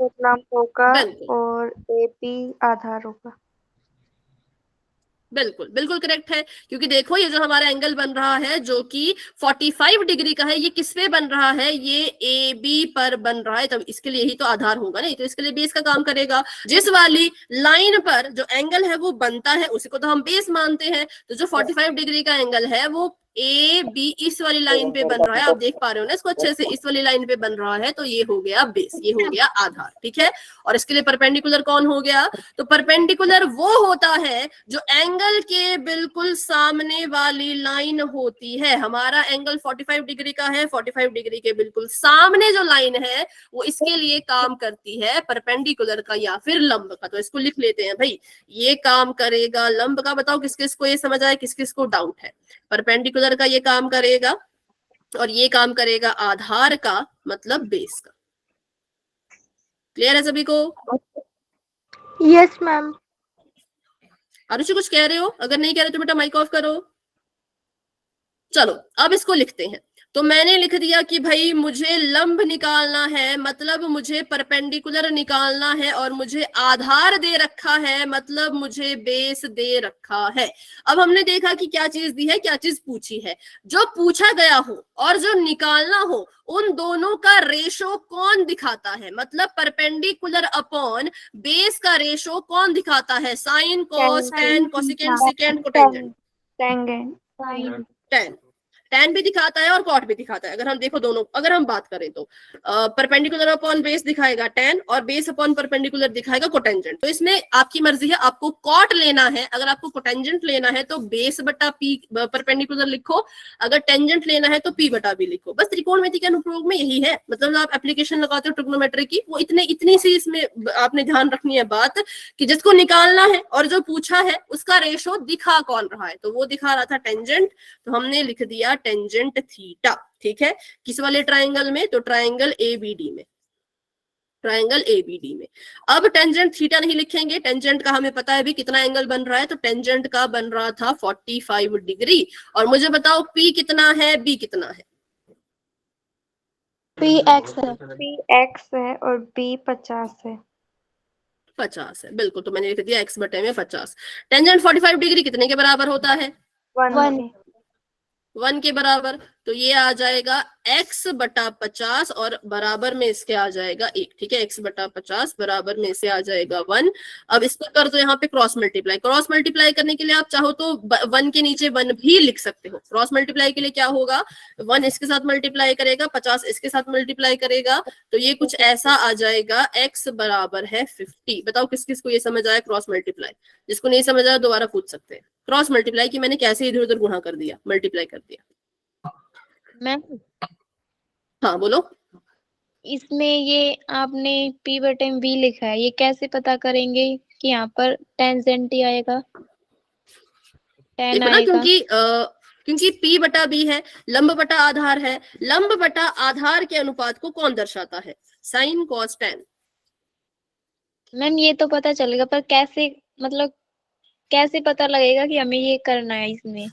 [SPEAKER 5] लंब होगा
[SPEAKER 1] बिल्कुल
[SPEAKER 5] और AP आधार होगा।
[SPEAKER 1] बिल्कुल बिल्कुल करेक्ट है, क्योंकि देखो ये जो हमारा एंगल बन रहा है जो कि 45 डिग्री का है, ये किस पे बन रहा है, ये AB पर बन रहा है, तब इसके लिए ही तो आधार होगा नहीं, तो इसके लिए बेस का काम करेगा। जिस वाली लाइन पर जो एंगल है वो बनता है उसी को तो हम बेस मानते हैं। तो जो 45 डिग्री का एंगल है वो AB इस वाली लाइन पे बन रहा है, आप देख पा रहे हो ना इसको अच्छे से, इस वाली लाइन पे बन रहा है, तो ये हो गया बेस, ये हो गया आधार, ठीक है। और इसके लिए परपेंडिकुलर कौन हो गया, तो परपेंडिकुलर वो होता है जो एंगल के बिल्कुल सामने वाली लाइन होती है। हमारा एंगल 45 डिग्री का है, 45 डिग्री के बिल्कुल सामने जो लाइन है वो इसके लिए काम करती है परपेंडिकुलर का या फिर लंब का। तो इसको लिख लेते हैं भाई, ये काम करेगा लंब का। बताओ किस किस को ये समझ आए, किस किस को डाउट है। परपेंडिकुलर का ये काम करेगा और ये काम करेगा आधार का, मतलब बेस का। क्लियर है सभी को।
[SPEAKER 3] Yes ma'am.
[SPEAKER 1] आरुषि कुछ कह रहे हो, अगर नहीं कह रहे तो बेटा माइक ऑफ करो। चलो अब इसको लिखते हैं। तो मैंने लिख दिया कि भाई मुझे लंब निकालना है, मतलब मुझे परपेंडिकुलर निकालना है, और मुझे आधार दे रखा है, मतलब मुझे बेस दे रखा है। अब हमने देखा कि क्या चीज दी है, क्या चीज पूछी है। जो पूछा गया हो और जो निकालना हो उन दोनों का रेशो कौन दिखाता है, मतलब परपेंडिकुलर अपॉन बेस का रेशो कौन दिखाता है, sine, cos, tan, cosecant, secant, cotangent.
[SPEAKER 5] Tangent
[SPEAKER 1] tan, tan भी दिखाता है और कॉट भी दिखाता है। अगर हम देखो दोनों, अगर हम बात करें तो परपेंडिकुलर अपॉन बेस दिखाएगा टेन और बेस अपॉन परपेंडिकुलर दिखाएगा कोटेंजेंट। तो इसमें आपकी मर्जी है, आपको कॉट लेना है, अगर आपको कोटेंजेंट लेना है तो बेस बटा पी परपेंडिकुलर लिखो, अगर टेंजेंट लेना है तो पी बटा बी लिखो। बस त्रिकोणमिति के अनुप्रयोग में यही है, मतलब आप एप्लीकेशन लगाते हो ट्रिग्नोमेट्री की, वो इतनी सी इसमें आपने ध्यान रखनी है बात कि जिसको निकालना है और जो पूछा है उसका रेशो दिखा कौन रहा है, तो वो दिखा रहा था टेंजेंट, तो हमने लिख दिया टेंजेंट थीटा। ठीक है, किस वाले ट्राइंगल में, तो ट्राइंगल एबीडी में, ट्राइंगल एबीडी में। अब टेंजेंट थीटा नहीं लिखेंगे, टेंजेंट का हमें पता है भी कितना एंगल बन रहा है, तो टेंजेंट का बन रहा था 45 डिग्री। और मुझे बताओ पी कितना है, बी कितना है।
[SPEAKER 2] PX है।
[SPEAKER 5] PX है और B 50 है।
[SPEAKER 1] 50 है, बिल्कुल। तो मैंने लिख दिया x बटे में 50। टेंजेंट 45 डिग्री कितने के बराबर होता है, 1 के बराबर। तो ये आ जाएगा x बटा 50 और बराबर में इसके आ जाएगा 1। ठीक है, x बटा 50 बराबर में इसे आ जाएगा 1। अब इसको कर दो यहाँ पे क्रॉस मल्टीप्लाई। क्रॉस मल्टीप्लाई करने के लिए आप चाहो तो 1 के नीचे 1 भी लिख सकते हो। क्रॉस मल्टीप्लाई के लिए क्या होगा, 1 इसके साथ मल्टीप्लाई करेगा, 50 इसके साथ मल्टीप्लाई करेगा, तो ये कुछ ऐसा आ जाएगा, x बराबर है 50। बताओ किस किस को ये समझ आया क्रॉस मल्टीप्लाई। जिसको नहीं समझ आया दोबारा पूछ सकते हैं। क्रॉस मल्टीप्लाई की मैंने कैसे इधर उधर गुणा कर दिया, मल्टीप्लाई कर दिया।
[SPEAKER 2] मैम
[SPEAKER 1] हाँ बोलो।
[SPEAKER 2] इसमें ये आपने P बटे में V लिखा है, ये कैसे पता करेंगे कि यहाँ पर टेंजेंट ही आएगा, टेन
[SPEAKER 1] देखो ना,
[SPEAKER 2] आएगा।
[SPEAKER 1] क्योंकि P बटा B है, लंब बटा आधार है, लंब बटा आधार के अनुपात को कौन दर्शाता है, साइन, कॉस, टेन।
[SPEAKER 2] मैम ये तो पता चलेगा, पर कैसे, मतलब कैसे पता लगेगा कि हमें ये करना है इसमें।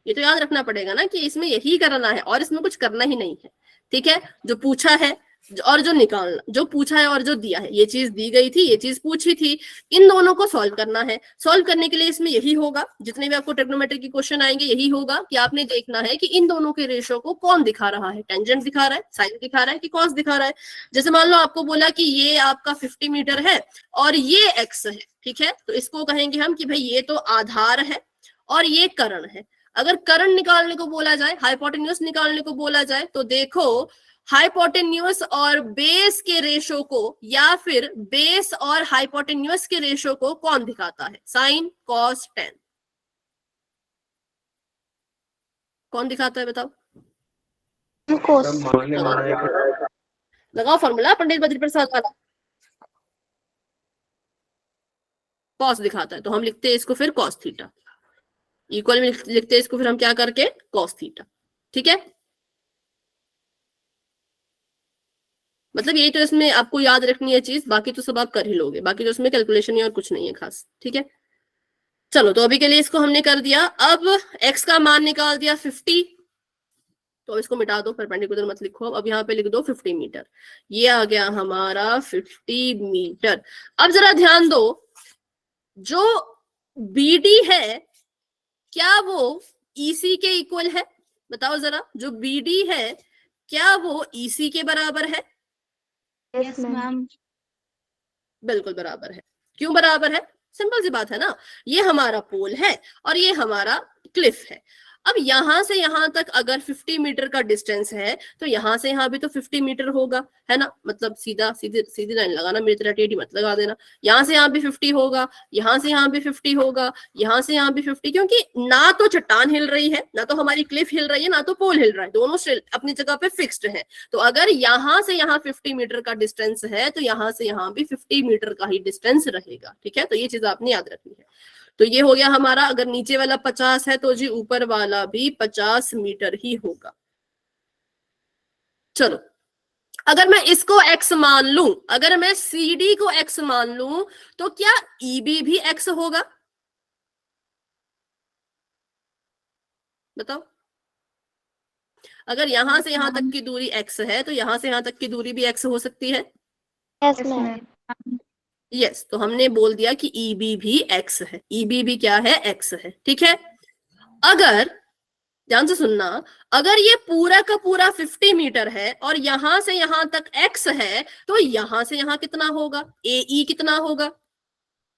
[SPEAKER 1] ये तो याद रखना पड़ेगा ना कि इसमें यही करना है और इसमें कुछ करना ही नहीं है। ठीक है, जो पूछा है और जो निकालना, जो पूछा है और जो दिया है, ये चीज दी गई थी, ये चीज पूछी थी, इन दोनों को सॉल्व करना है। सॉल्व करने के लिए इसमें यही होगा, जितने भी आपको ट्रिग्नोमेट्री की क्वेश्चन आएंगे यही होगा कि आपने देखना है कि इन दोनों के रेशो को कौन दिखा रहा है, टेंजेंट दिखा रहा है, साइन दिखा रहा है कि कॉस दिखा रहा है। जैसे मान लो आपको बोला कि ये आपका 50 मीटर है और ये एक्स है, ठीक है, तो इसको कहेंगे हम कि भाई ये तो आधार है और ये कर्ण है। अगर कर्ण निकालने को बोला जाए, हाइपोटेन्यूज निकालने को बोला जाए, तो देखो हाइपोटेन्यूज और बेस के रेशो को या फिर बेस और हाइपोटेन्यूज के रेशो को कौन दिखाता है, साइन, कॉस, टेन। कौन दिखाता है बताओ। लगाओ फॉर्मूला पंडित बद्री प्रसाद वाला। कॉस दिखाता है तो हम लिखते हैं इसको फिर कॉस थीटा, इक्वल में लिखते हैं इसको फिर हम क्या करके कॉस थीटा। ठीक है, मतलब यही तो इसमें आपको याद रखनी है चीज, बाकी तो सब आप कर ही लोगे, बाकी तो इसमें कैलकुलेशन ही और कुछ नहीं है खास। ठीक है, चलो तो अभी के लिए इसको हमने कर दिया। अब x का मान निकाल दिया 50, तो इसको मिटा दो, परपेंडिकुलर मत लिखो, अब यहाँ पे लिख दो 50 मीटर। ये आ गया हमारा 50 मीटर। अब जरा ध्यान दो, जो BD है क्या वो EC के इक्वल है? बताओ जरा, जो BD है क्या वो EC के बराबर है?
[SPEAKER 4] Yes ma'am.
[SPEAKER 1] बिल्कुल बराबर है। क्यों बराबर है? सिंपल सी बात है ना, ये हमारा पोल है और ये हमारा क्लिफ है। अब यहां से यहां तक अगर 50 मीटर का डिस्टेंस है तो यहां से यहां भी तो 50 मीटर होगा, है ना, मतलब सीधा सीधी सीधी लाइन लगाना, मेरी तरह टेढ़ी मत लगा देना। यहां से यहां भी 50 होगा, यहां से यहां भी 50 होगा, यहां से यहां भी 50, क्योंकि ना तो चट्टान हिल रही है, ना तो हमारी क्लिफ हिल रही है, ना तो पोल हिल रहा है, दोनों अपनी जगह पे फिक्स्ड है। तो अगर यहां से यहां 50 मीटर का डिस्टेंस है तो यहां से यहां भी 50 मीटर का ही डिस्टेंस रहेगा। ठीक है, तो ये चीज आपने याद रखनी है। तो ये हो गया हमारा, अगर नीचे वाला 50 है तो जी ऊपर वाला भी 50 मीटर ही होगा। चलो, अगर मैं इसको x मान लूं, अगर मैं CD को x मान लूं तो क्या EB भी x होगा? बताओ, अगर यहां से यहां तक की दूरी x है तो यहां से यहां तक की दूरी भी x हो सकती है।
[SPEAKER 2] Yes ma'am.
[SPEAKER 1] यस, तो हमने बोल दिया कि EB भी x है, EB भी क्या है? x है। ठीक है, अगर ध्यान से सुनना, अगर ये पूरा का पूरा 50 मीटर है और यहां से यहां तक x है तो यहां से यहां कितना होगा? AE कितना होगा?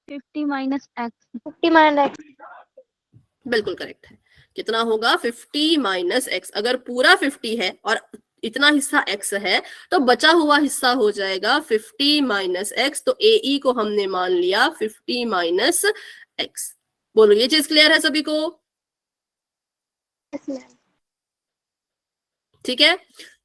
[SPEAKER 2] 50 माइनस एक्स। 50 minus x.
[SPEAKER 1] बिल्कुल करेक्ट है। कितना होगा? 50 माइनस x। अगर पूरा 50 है और इतना हिस्सा x है तो बचा हुआ हिस्सा हो जाएगा 50 माइनस x। तो AE को हमने मान लिया 50 माइनस x। बोलो, ये चीज क्लियर है सभी को? ठीक है,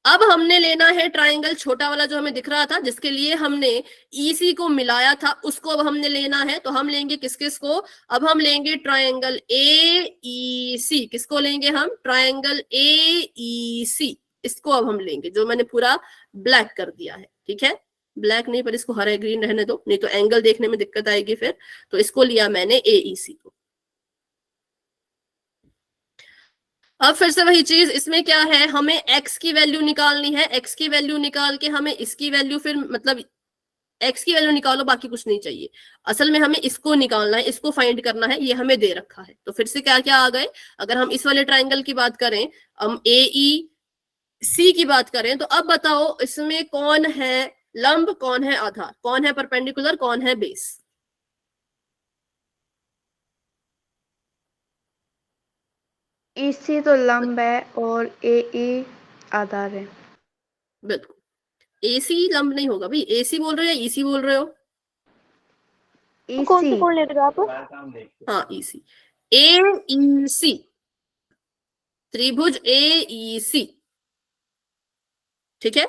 [SPEAKER 1] अब हमने लेना है ट्रायंगल छोटा वाला जो हमें दिख रहा था, जिसके लिए हमने EC को मिलाया था, उसको अब हमने लेना है। तो हम लेंगे किस किस को? अब हम लेंगे ट्रायंगल AEC। किसको लेंगे हम? ट्रायंगल AEC, इसको अब हम लेंगे, जो मैंने पूरा ब्लैक कर दिया है। ठीक है, ब्लैक नहीं, पर इसको हरा ग्रीन रहने दो, नहीं तो एंगल देखने में दिक्कत आएगी फिर। तो इसको लिया मैंने AEC को। अब फिर से वही चीज, इसमें क्या है, हमें x की वैल्यू निकालनी है। x की वैल्यू निकाल के हमें इसकी वैल्यू, फिर मतलब x की वैल्यू निकालो, बाकी कुछ नहीं चाहिए। असल में हमें इसको निकालना है, इसको फाइंड करना है, ये हमें दे रखा है। तो फिर से क्या क्या आ गए, अगर हम इस वाले ट्राइंगल की बात करें, हम AEC की बात करें, तो अब बताओ इसमें कौन है लंब, कौन है आधार, कौन है परपेंडिकुलर, कौन है बेस?
[SPEAKER 5] EC तो लंब है और AE आधार है।
[SPEAKER 1] बिल्कुल, AC लंब नहीं होगा भाई। AC बोल रहे हो या EC बोल रहे हो?
[SPEAKER 2] कौन से
[SPEAKER 5] EC
[SPEAKER 2] कौन ले रहे हो आप?
[SPEAKER 1] हाँ, EC, AEC, त्रिभुज AEC। ठीक है,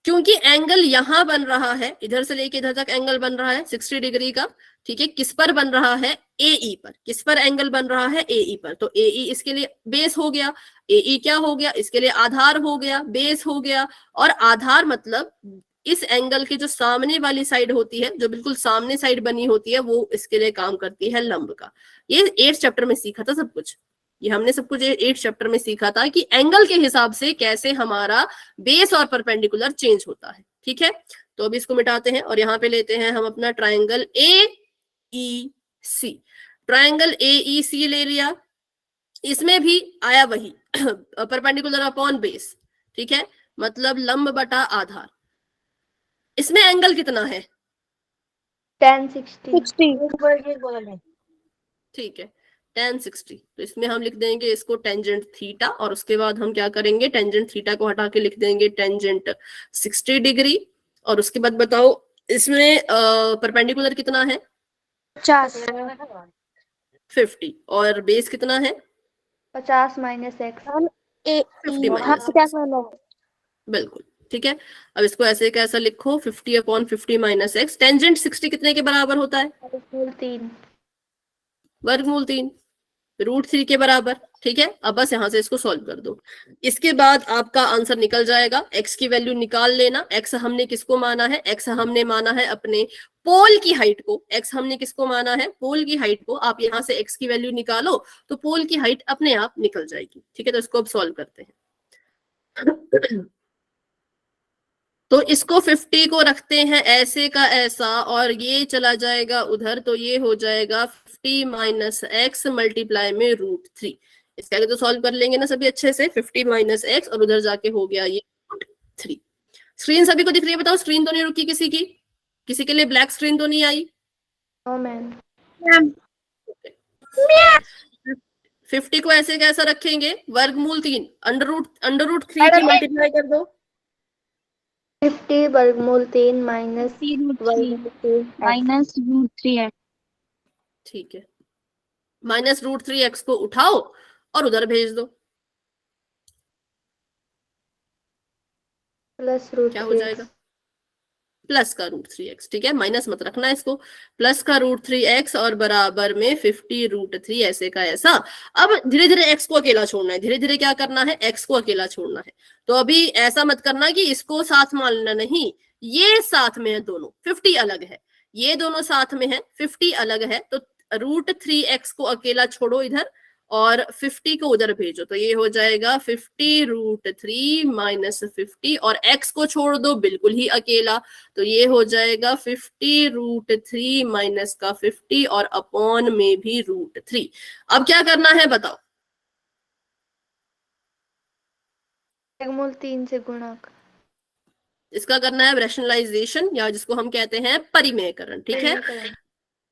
[SPEAKER 1] क्योंकि एंगल यहां बन रहा है, इधर से लेके इधर तक एंगल बन रहा है 60 डिग्री का। ठीक है, किस पर बन रहा है? AE पर। किस पर एंगल बन रहा है? AE पर। तो AE इसके लिए बेस हो गया, AE क्या हो गया? इसके लिए आधार हो गया, बेस हो गया। और आधार मतलब इस एंगल की जो सामने वाली साइड होती है, जो बिल्कुल सामने साइड बनी होती है, वो इसके लिए काम करती है लंब का। ये 8th चैप्टर में सीखा था सब कुछ, ये हमने सब कुछ 8th चैप्टर में सीखा था कि एंगल के हिसाब से कैसे हमारा बेस और परपेंडिकुलर चेंज होता है। ठीक है, तो अब इसको मिटाते हैं और यहाँ पे लेते हैं हम अपना ट्राइंगल AEC। ट्राइंगल AEC ले लिया, इसमें भी आया वही परपेंडिकुलर अपॉन बेस। ठीक है, मतलब लंब बटा आधार। इसमें एंगल कितना है?
[SPEAKER 2] 60।
[SPEAKER 1] ठीक है, tan 60। तो इसमें हम लिख देंगे इसको टेंजेंट थीटा, और उसके बाद हम क्या करेंगे, टेंजेंट थीटा को हटा के लिख देंगे टेंजेंट 60 डिग्री। और उसके बाद बताओ इसमें परपेंडिकुलर कितना है? 50। और बेस कितना है?
[SPEAKER 5] 50 माइनस एक्स।
[SPEAKER 1] 50 माइनस। बिल्कुल ठीक है। अब इसको ऐसे कैसा लिखो, 50/50 माइनस एक्स। टेंजेंट 60 कितने के बराबर होता है?
[SPEAKER 5] वर्गमूल 3।
[SPEAKER 1] वर्गमूल 3, √3 के बराबर। ठीक है, अब बस यहां से इसको सॉल्व कर दो। इसके बाद आपका आंसर निकल जाएगा। एक्स की वैल्यू निकाल लेना। एक्स हमने किसको माना है? एक्स हमने माना है अपने पोल की हाइट को। एक्स हमने किसको माना है? पोल की हाइट को। आप यहां से एक्स की वैल्यू निकालो तो पोल की हाइट अपने आप निकल जाएगी। ठीक है, तो इसको अब सॉल्व करते हैं। तो इसको 50 को रखते हैं ऐसे का ऐसा, और ये चला जाएगा उधर, तो ये हो जाएगा 50 माइनस एक्स मल्टीप्लाई में √3। इसका आगे तो सॉल्व कर लेंगे ना सभी अच्छे से। 50 माइनस एक्स और उधर जाके हो गया ये √3। स्क्रीन सभी को दिख रही है? बताओ, स्क्रीन तो नहीं रुकी किसी की? किसी के लिए ब्लैक स्क्रीन तो नहीं आई?
[SPEAKER 5] No ma'am.
[SPEAKER 1] 50 को ऐसे कैसा रखेंगे? वर्गमूल 3, अंडर रूट 3 की मल्टीप्लाई कर दो।
[SPEAKER 5] 50 वर्गमूल 3 माइनस
[SPEAKER 4] √3
[SPEAKER 5] 3
[SPEAKER 4] माइनस √3x।
[SPEAKER 1] ठीक है, माइनस √3x को उठाओ और उधर भेज दो।
[SPEAKER 5] प्लस
[SPEAKER 1] क्या हो जाएगा? प्लस का √3x। ठीक है, माइनस मत रखना इसको। प्लस का √3x और बराबर में 50 √3 ऐसे का ऐसा। अब धीरे धीरे x को अकेला छोड़ना है। धीरे धीरे क्या करना है? x को अकेला छोड़ना है। तो अभी ऐसा मत करना कि इसको साथ मान लेना, नहीं, ये साथ में है दोनों। 50 अलग है, ये दोनों साथ में है, 50 अलग है। तो √3x को अकेला छोड़ो इधर और 50 को उधर भेजो, तो ये हो जाएगा 50 √3 माइनस 50, और x को छोड़ दो बिल्कुल ही अकेला, तो ये हो जाएगा 50 √3 माइनस का 50 और अपॉन में भी √3। अब क्या करना है बताओ?
[SPEAKER 5] वर्गमूल 3 से गुणा कर।
[SPEAKER 1] इसका करना है रैशनलाइजेशन, या जिसको हम कहते हैं परिमेयकरण। ठीक है,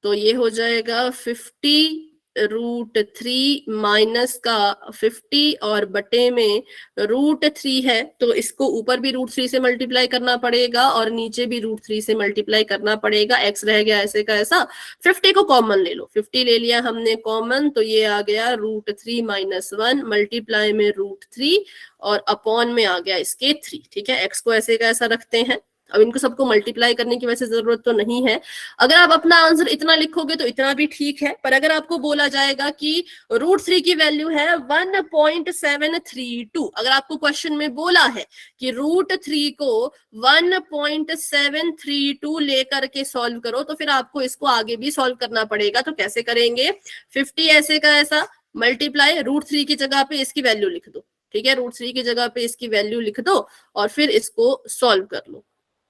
[SPEAKER 1] तो ये हो जाएगा 50 √3 माइनस का 50 और बटे में √3 है, तो इसको ऊपर भी √3 से मल्टीप्लाई करना पड़ेगा और नीचे भी √3 से मल्टीप्लाई करना पड़ेगा। x रह गया ऐसे का ऐसा। 50 को कॉमन ले लो, 50 ले लिया हमने कॉमन, तो ये आ गया √3 माइनस 1 मल्टीप्लाई में √3 और अपॉन में आ गया इसके 3। ठीक है, x को ऐसे का ऐसा रखते हैं। अब इनको सबको मल्टीप्लाई करने की वैसे जरूरत तो नहीं है। अगर आप अपना आंसर इतना लिखोगे तो इतना भी ठीक है, पर अगर आपको बोला जाएगा कि √3 की वैल्यू है 1.732, अगर आपको क्वेश्चन में बोला है कि √3 को 1.732 लेकर के सॉल्व करो, तो फिर आपको इसको आगे भी सॉल्व करना पड़ेगा। तो कैसे करेंगे? 50 ऐसे का ऐसा मल्टीप्लाई √3 की जगह पे इसकी वैल्यू लिख दो। ठीक है, √3 की जगह पे इसकी वैल्यू लिख दो और फिर इसको सॉल्व कर लो।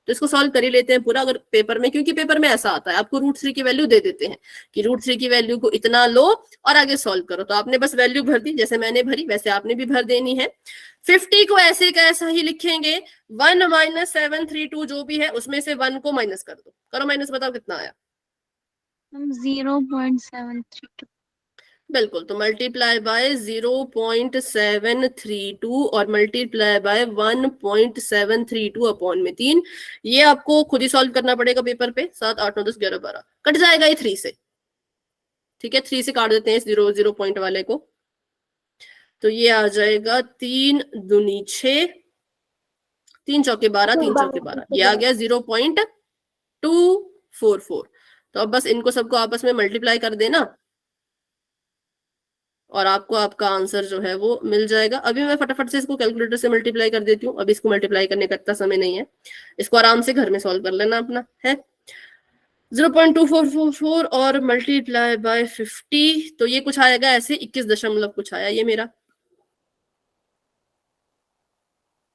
[SPEAKER 1] तो इसको सॉल्व कर ही लेते हैं पूरा, अगर पेपर में, क्योंकि पेपर में ऐसा आता है आपको √3 की वैल्यू दे देते हैं कि √3 की वैल्यू को इतना लो और आगे सॉल्व करो। तो आपने बस वैल्यू भर दी, जैसे मैंने भरी वैसे आपने भी भर देनी है। 50 को ऐसे का ऐसा ही लिखेंगे। 1 - 732 जो भी है उसमें से 1 को माइनस कर दो। करो माइनस, बताओ कितना आया?
[SPEAKER 4] हम 0.732।
[SPEAKER 1] बिल्कुल, तो मल्टीप्लाई बाय 0.732 और मल्टीप्लाई बाय 1.732 अपॉन में 3। ये आपको खुद ही सॉल्व करना पड़ेगा पेपर पे। 7 8 9 10 11 12 कट जाएगा ये 3 से। ठीक है, 3 से काट देते हैं इस 0 पॉइंट वाले को, तो ये आ जाएगा 3 दूनी 6, 3 चौके 12, 3 चौके 12, ये आ गया 0.244। तो अब बस इनको सबको आपस में मल्टीप्लाई कर देना और आपको आपका आंसर जो है वो मिल जाएगा। अभी मैं फटाफट से इसको कैलकुलेटर से मल्टीप्लाई कर देती हूँ, अभी इसको मल्टीप्लाई करने का इतना समय नहीं है, इसको आराम से घर में सॉल्व कर लेना अपना है। 0.2444 और मल्टीप्लाई बाय 50, तो ये कुछ आएगा ऐसे 21 दशमलव कुछ आया ये मेरा,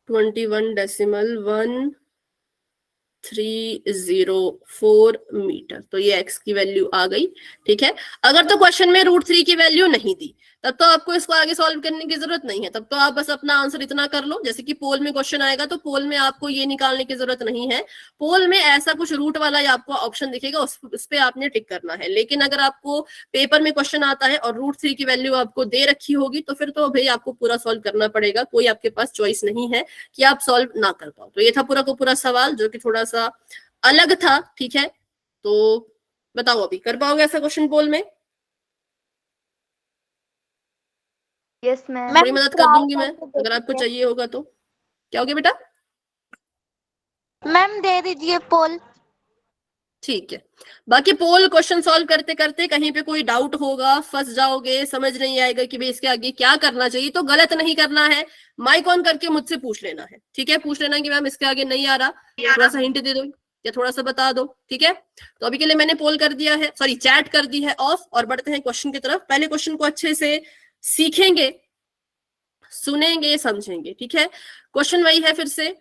[SPEAKER 1] 21.1304 मीटर। तो ये x की वैल्यू आ गई। ठीक है, अगर तो क्वेश्चन में √3 की वैल्यू नहीं दी तब तो आपको इसको आगे सॉल्व करने की जरूरत नहीं है, तब तो आप बस अपना आंसर इतना कर लो। जैसे कि पोल में क्वेश्चन आएगा तो पोल में आपको ये निकालने की जरूरत नहीं है, पोल में ऐसा कुछ रूट वाला आपको ऑप्शन दिखेगा, उस पे आपने टिक करना है। लेकिन अगर आपको पेपर में क्वेश्चन आता है और √3 की वैल्यू आपको दे रखी होगी तो फिर तो भाई आपको पूरा सॉल्व करना पड़ेगा, कोई आपके पास चॉइस नहीं है कि आप सॉल्व ना कर पाओ। तो ये था पूरा को पूरा सवाल जो कि थोड़ा सा अलग था। ठीक है, तो बताओ अभी कर पाओगे ऐसा क्वेश्चन पोल में?
[SPEAKER 5] Yes ma'am.
[SPEAKER 1] थोड़ी मदद कर दूंगी मैं अगर आपको चाहिए होगा तो। क्या हो गया बेटा?
[SPEAKER 3] मैम दे दीजिए पोल।
[SPEAKER 1] ठीक है, बाकी पोल क्वेश्चन सॉल्व करते करते कहीं पे कोई डाउट होगा, फंस जाओगे, समझ नहीं आएगा कि भाई इसके आगे क्या करना चाहिए, तो गलत नहीं करना है, माइक ऑन करके मुझसे पूछ लेना है। ठीक है, पूछ लेना कि मैम इसके आगे नहीं आ रहा, थोड़ा सा हिंट दे दो या थोड़ा सा बता दो। ठीक है, तो अभी के लिए मैंने पोल कर दिया है, सॉरी चैट कर दी है ऑफ, और बढ़ते हैं क्वेश्चन की तरफ। पहले क्वेश्चन को अच्छे से सीखेंगे, सुनेंगे, समझेंगे। ठीक है, क्वेश्चन वही है फिर से।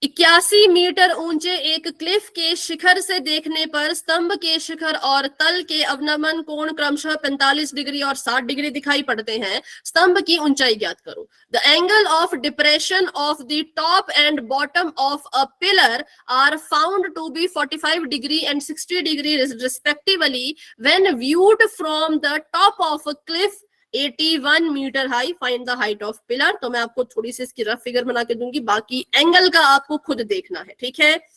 [SPEAKER 1] 81 मीटर ऊंचे एक क्लिफ के शिखर से देखने पर स्तंभ के शिखर और तल के अवनमन कोण क्रमशः 45 डिग्री और 60 डिग्री दिखाई पड़ते हैं। स्तंभ की ऊंचाई ज्ञात करो। The angle of depression of the top and bottom of a pillar are found to be 45 degree and 60 degree respectively when viewed from the top of a cliff 81 metre high, find the height of pillar. तो मैं आपको थोड़ी सी इसकी rough figure बना के दूंगी, बाकी angle का आपको खुद देखना है। ठीक है,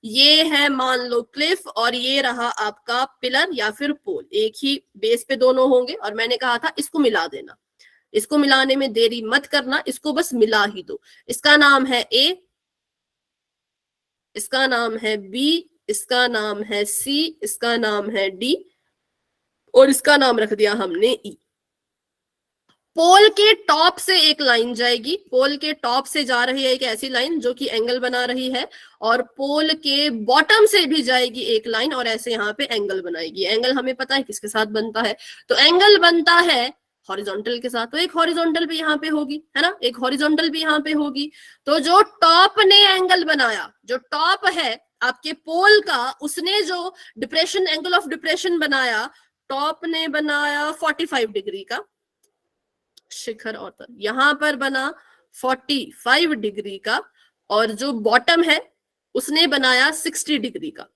[SPEAKER 1] ये है मान लो क्लिफ और ये रहा आपका पिलर या फिर पोल, एक ही बेस पे दोनों होंगे, और मैंने कहा था इसको मिला देना, इसको मिलाने में देरी मत करना, इसको बस मिला ही दो। इसका नाम है ए, इसका नाम है बी, इसका नाम है सी, इसका नाम है डी, और इसका नाम रख दिया हमने ई। पोल के टॉप से एक लाइन जाएगी, पोल के टॉप से जा रही है एक ऐसी लाइन जो कि एंगल बना रही है, और पोल के बॉटम से भी जाएगी एक लाइन और ऐसे यहाँ पे एंगल बनाएगी। एंगल हमें पता है किसके साथ बनता है, तो एंगल बनता है हॉरिजॉन्टल के साथ, तो एक हॉरिजॉन्टल भी यहाँ पे होगी, है ना, एक हॉरिजॉन्टल भी यहाँ पे होगी। तो जो टॉप ने एंगल बनाया, जो टॉप है आपके पोल का, उसने जो डिप्रेशन, एंगल ऑफ डिप्रेशन बनाया, टॉप ने बनाया 45 डिग्री का, शिखर और तल यहां पर बना 45 डिग्री का, और जो बॉटम है उसने बनाया 60 डिग्री का।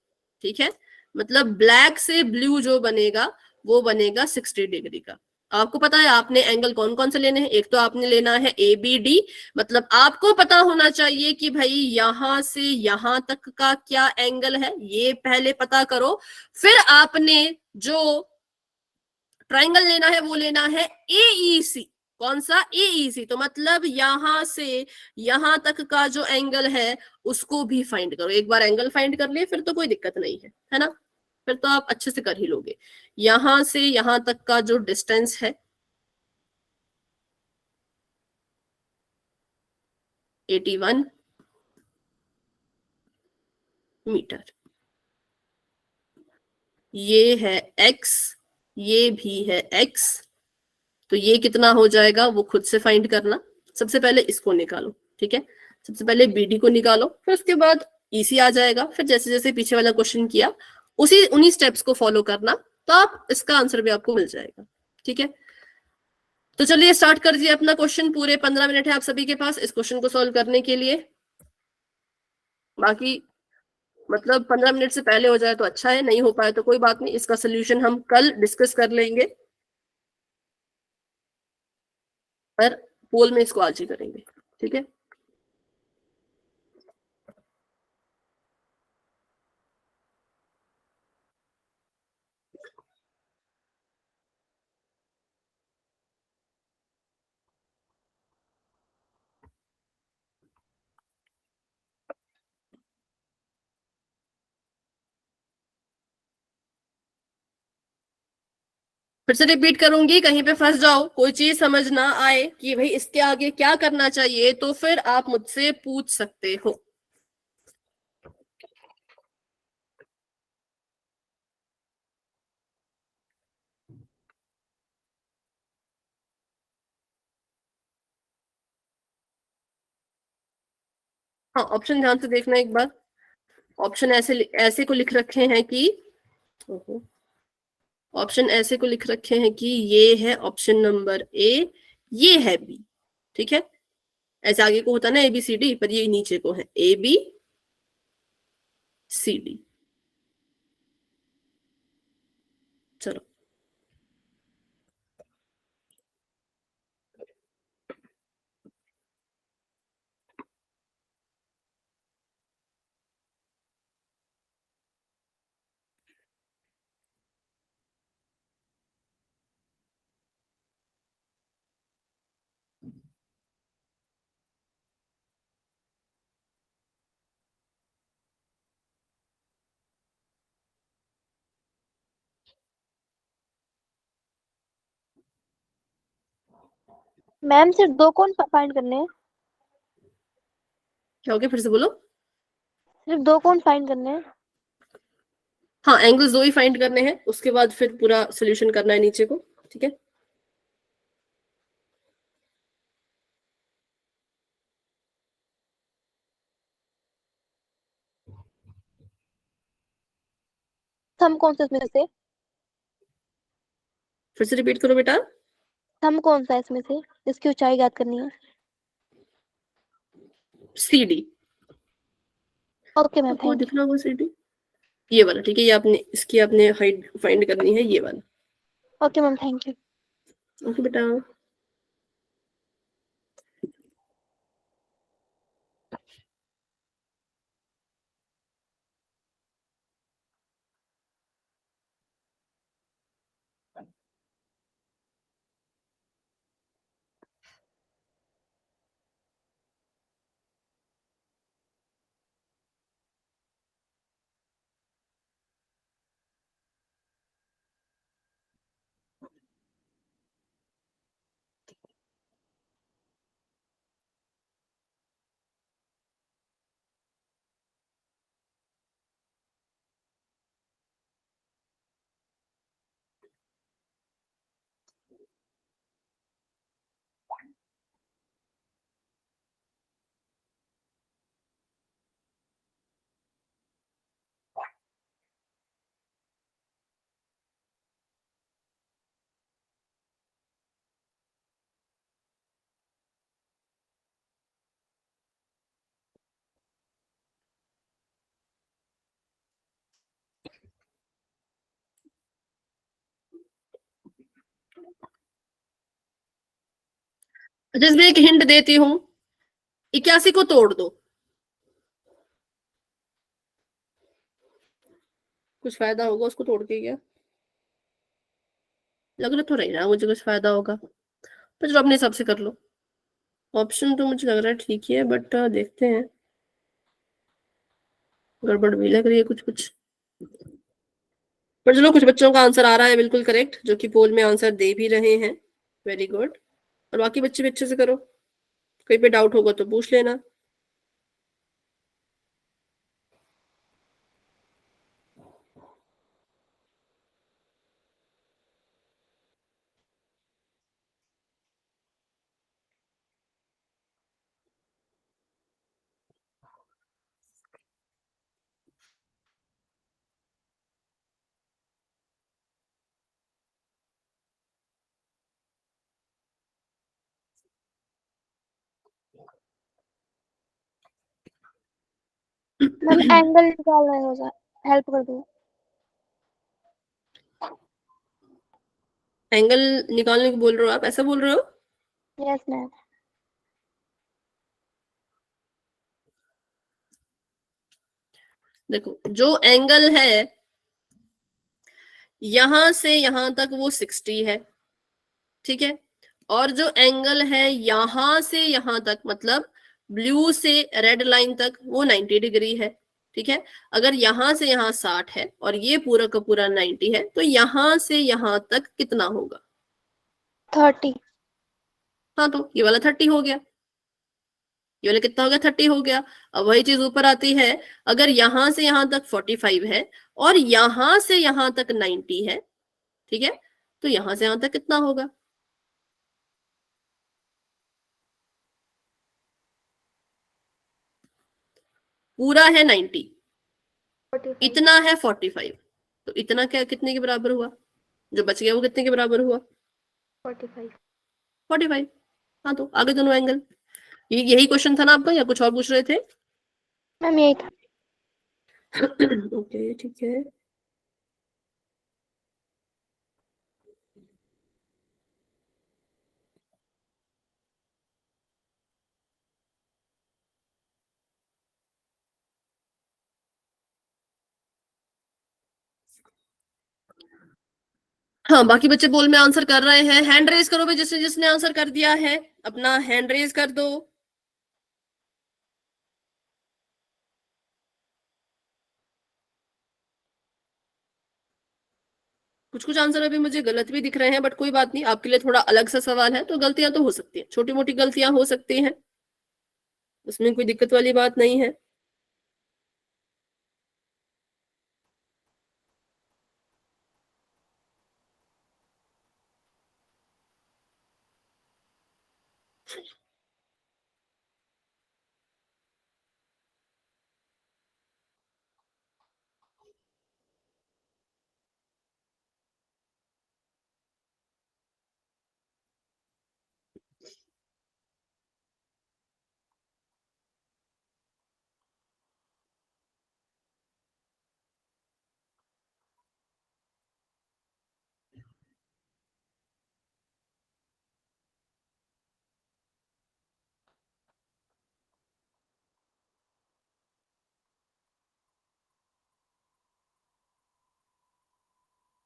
[SPEAKER 1] ठीक है, मतलब ब्लैक से ब्लू जो बनेगा वो बनेगा 60 डिग्री का। आपको पता है आपने एंगल कौन कौन से लेने हैं, एक तो आपने लेना है ए बी डी, मतलब आपको पता होना चाहिए कि भाई यहां से यहां तक का क्या एंगल है, ये पहले पता करो। फिर आपने जो ट्राइंगल लेना है वो लेना है एईसी। कौन सा? एईसी, तो मतलब यहां से यहां तक का जो एंगल है उसको भी फाइंड करो। एक बार एंगल फाइंड कर लिए फिर तो कोई दिक्कत नहीं है ना, फिर तो आप अच्छे से कर ही लोगे। यहां से यहां तक का जो डिस्टेंस है 81 मीटर, ये है x, ये भी है x, तो ये कितना हो जाएगा वो खुद से फाइंड करना। सबसे पहले इसको निकालो, ठीक है, सबसे पहले BD को निकालो, फिर उसके बाद EC आ जाएगा। फिर जैसे जैसे पीछे वाला क्वेश्चन किया उसी उन्हीं स्टेप्स को फॉलो करना, तो आप इसका आंसर भी आपको मिल जाएगा। ठीक है, तो चलिए स्टार्ट कर दिए अपना क्वेश्चन। पूरे 15 मिनट है आप सभी के पास इस क्वेश्चन को सॉल्व करने के लिए। बाकी मतलब 15 मिनट से पहले हो जाए तो अच्छा है, नहीं हो पाए तो कोई बात नहीं, इसका सोल्यूशन हम कल डिस्कस कर लेंगे, पर पोल में इसको आज ही करेंगे। ठीक है, फिर से रिपीट करूंगी, कहीं पे फंस जाओ, कोई चीज समझ ना आए कि भाई इसके आगे क्या करना चाहिए, तो फिर आप मुझसे पूछ सकते हो। हाँ, ऑप्शन ध्यान से देखना एक बार। ऑप्शन ऐसे ऐसे को लिख रखे हैं कि, ऑप्शन ऐसे को लिख रखे हैं कि ये है ऑप्शन नंबर ए, ये है बी। ठीक है, ऐसे आगे को होता है ना ABCD, पर ये नीचे को है ABCD। चलो,
[SPEAKER 3] मैम सिर्फ 2 कौन फाइंड करने हैं?
[SPEAKER 1] क्या हो गया, फिर से बोलो।
[SPEAKER 3] सिर्फ 2 कौन फाइंड करने हैं?
[SPEAKER 1] हाँ, एंगल्स 2 ही फाइंड करने हैं, उसके बाद फिर पूरा सोल्यूशन करना है नीचे को, ठीक है।
[SPEAKER 3] थंब कौन सा इसमें से?
[SPEAKER 1] फिर से रिपीट करो बेटा।
[SPEAKER 3] थंब कौन सा है इसमें से जिसकी ऊंचाई ज्ञात करनी है?
[SPEAKER 1] CD।
[SPEAKER 3] ओके मैम,
[SPEAKER 1] आपको
[SPEAKER 3] थैंक
[SPEAKER 1] दिख रहा होगा CD, ये वाला, ठीक है। ये आपने इसकी आपने हाइट फाइंड करनी है, ये वाला।
[SPEAKER 3] You. Okay ma'am, thank you.
[SPEAKER 1] Okay बेटा। अच्छा, इसमें एक हिंट देती हूँ, 81 को तोड़ दो, कुछ फायदा होगा उसको तोड़ के क्या? लग रहा तो नहीं ना मुझे कुछ फायदा होगा, पर चलो अपने हिसाब से कर लो। ऑप्शन तो मुझे लग रहा है ठीक ही है, बट देखते हैं, गड़बड़ भी लग रही है कुछ कुछ। पर चलो, कुछ बच्चों का आंसर आ रहा है बिल्कुल करेक्ट, जो कि पोल में आंसर दे भी रहे हैं। Very good. और बाकी बच्चे भी अच्छे से करो, कहीं पे डाउट होगा तो पूछ लेना।
[SPEAKER 3] मैम एंगल निकालना है, हो जा हेल्प कर दो।
[SPEAKER 1] एंगल निकालने को बोल रहे हो आप, ऐसा बोल रहे हो?
[SPEAKER 3] Yes ma'am.
[SPEAKER 1] देखो, जो एंगल है यहां से यहां तक वो 60 है, ठीक है। और जो एंगल है यहां से यहां तक, मतलब ब्लू से रेड लाइन तक, वो 90 डिग्री है, ठीक है। अगर यहां से यहां 60 है और ये पूरा का पूरा 90 है, तो यहां से यहां तक कितना होगा?
[SPEAKER 3] 30।
[SPEAKER 1] हाँ, तो ये वाला 30 हो गया, ये वाला कितना हो गया? 30 हो गया। अब वही चीज ऊपर आती है, अगर यहां से यहां तक 45 है और यहां से यहां तक 90 है, ठीक है, तो यहां से यहां तक कितना होगा? पूरा है 90,
[SPEAKER 3] 45।
[SPEAKER 1] इतना है 45, तो इतना क्या कितने के बराबर हुआ? जो बच गया वो कितने के बराबर हुआ?
[SPEAKER 3] 45।
[SPEAKER 1] 45। हाँ, तो आगे दोनों एंगल। यही क्वेश्चन था ना आपका, या कुछ और पूछ रहे थे?
[SPEAKER 3] मैम यही था।
[SPEAKER 1] ओके, ठीक है। हाँ, बाकी बच्चे बोल में आंसर कर रहे हैं। हैंड रेज करो भाई, जिसने जिसने आंसर कर दिया है, अपना हैंड रेज कर दो। कुछ कुछ आंसर अभी मुझे गलत भी दिख रहे हैं, बट कोई बात नहीं, आपके लिए थोड़ा अलग सा सवाल है, तो गलतियां तो हो सकती है, छोटी मोटी गलतियां हो सकती हैं, उसमें कोई दिक्कत वाली बात नहीं है।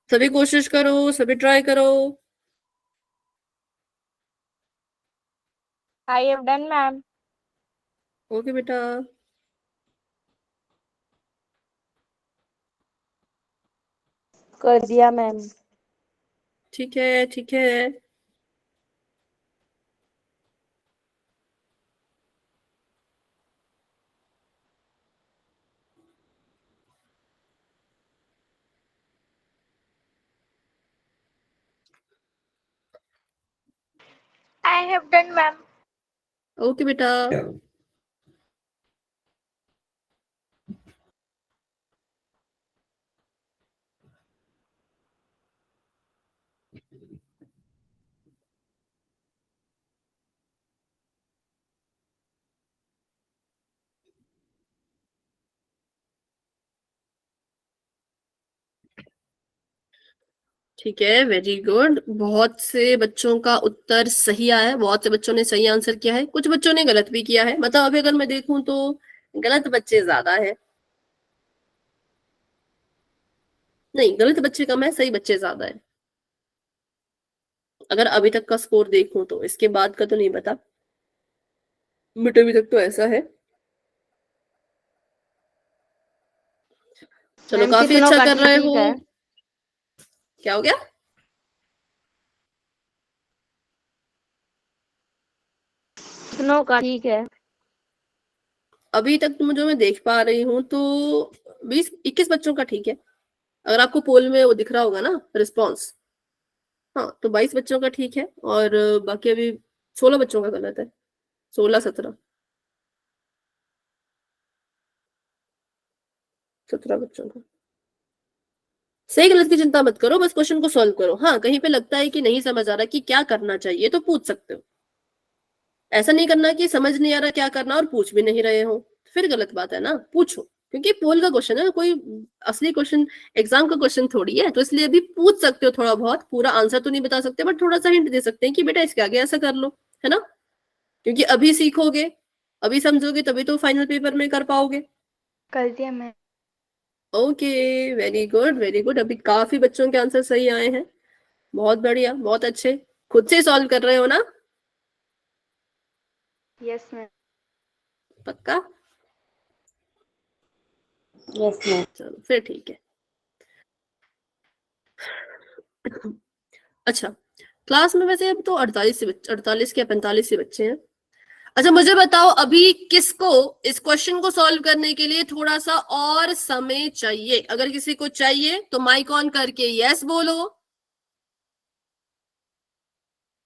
[SPEAKER 1] सभी कोशिश करो, सभी ट्राई करो।
[SPEAKER 3] I have done, ma'am.
[SPEAKER 1] Okay बेटा।
[SPEAKER 5] कर दिया मैम।
[SPEAKER 1] ठीक है, ठीक है।
[SPEAKER 3] I have done, ma'am.
[SPEAKER 1] Okay बेटा। ठीक है, वेरी गुड। बहुत से बच्चों का उत्तर सही आया है, बहुत से बच्चों ने सही आंसर किया है, कुछ बच्चों ने गलत भी किया है। मतलब अभी अगर मैं देखूं तो गलत बच्चे ज्यादा है, नहीं गलत बच्चे कम है, सही बच्चे ज्यादा है। अगर अभी तक का स्कोर देखूं तो, इसके बाद का तो नहीं पता, बट अभी तक तो ऐसा है। चलो,
[SPEAKER 5] मैम
[SPEAKER 1] काफी
[SPEAKER 5] कितनों
[SPEAKER 1] अच्छा
[SPEAKER 5] का
[SPEAKER 1] कर रहे
[SPEAKER 5] ठीक
[SPEAKER 1] हो।
[SPEAKER 5] है?
[SPEAKER 1] क्या हो गया?
[SPEAKER 5] कितनों का ठीक है?
[SPEAKER 1] अभी तक तो जो मैं देख पा रही हूँ तो 20-21 बच्चों का ठीक है। अगर आपको पोल में वो दिख रहा होगा ना रिस्पॉन्स, हाँ, तो 22 बच्चों का ठीक है, और बाकी अभी 16 बच्चों का गलत है। 17 बच्चों का सही गलत की चिंता मत करो, बस क्वेश्चन को सॉल्व करो। हाँ, कहीं पे लगता है कि नहीं समझ आ रहा कि क्या करना चाहिए, तो पूछ सकते हो। ऐसा नहीं करना कि समझ नहीं आ रहा क्या करना और पूछ भी नहीं रहे हो, फिर गलत बात है ना। पूछो, क्योंकि पोल का क्वेश्चन है, कोई असली क्वेश्चन, एग्जाम का क्वेश्चन थोड़ी है, तो इसलिए अभी पूछ सकते हो थोड़ा बहुत। पूरा आंसर तो नहीं बता सकते, बट थोड़ा सा हिंट दे सकते हैं कि बेटा इसके आगे ऐसा कर लो, है ना। क्योंकि अभी सीखोगे, अभी समझोगे, तभी तो फाइनल पेपर में कर पाओगे।
[SPEAKER 5] कर दिया ma'am.
[SPEAKER 1] Okay, very good, very good. अभी काफी बच्चों के आंसर सही आए हैं, बहुत बढ़िया, बहुत अच्छे। खुद से सॉल्व कर रहे हो ना?
[SPEAKER 5] Yes ma'am.
[SPEAKER 1] पक्का?
[SPEAKER 5] Yes ma'am.
[SPEAKER 1] चलो फिर ठीक है। अच्छा, क्लास में वैसे अब तो 48 या 45 से बच्चे हैं। अच्छा, मुझे बताओ अभी किसको इस क्वेश्चन को सॉल्व करने के लिए थोड़ा सा और समय चाहिए? अगर किसी को चाहिए तो माइक ऑन करके यस बोलो,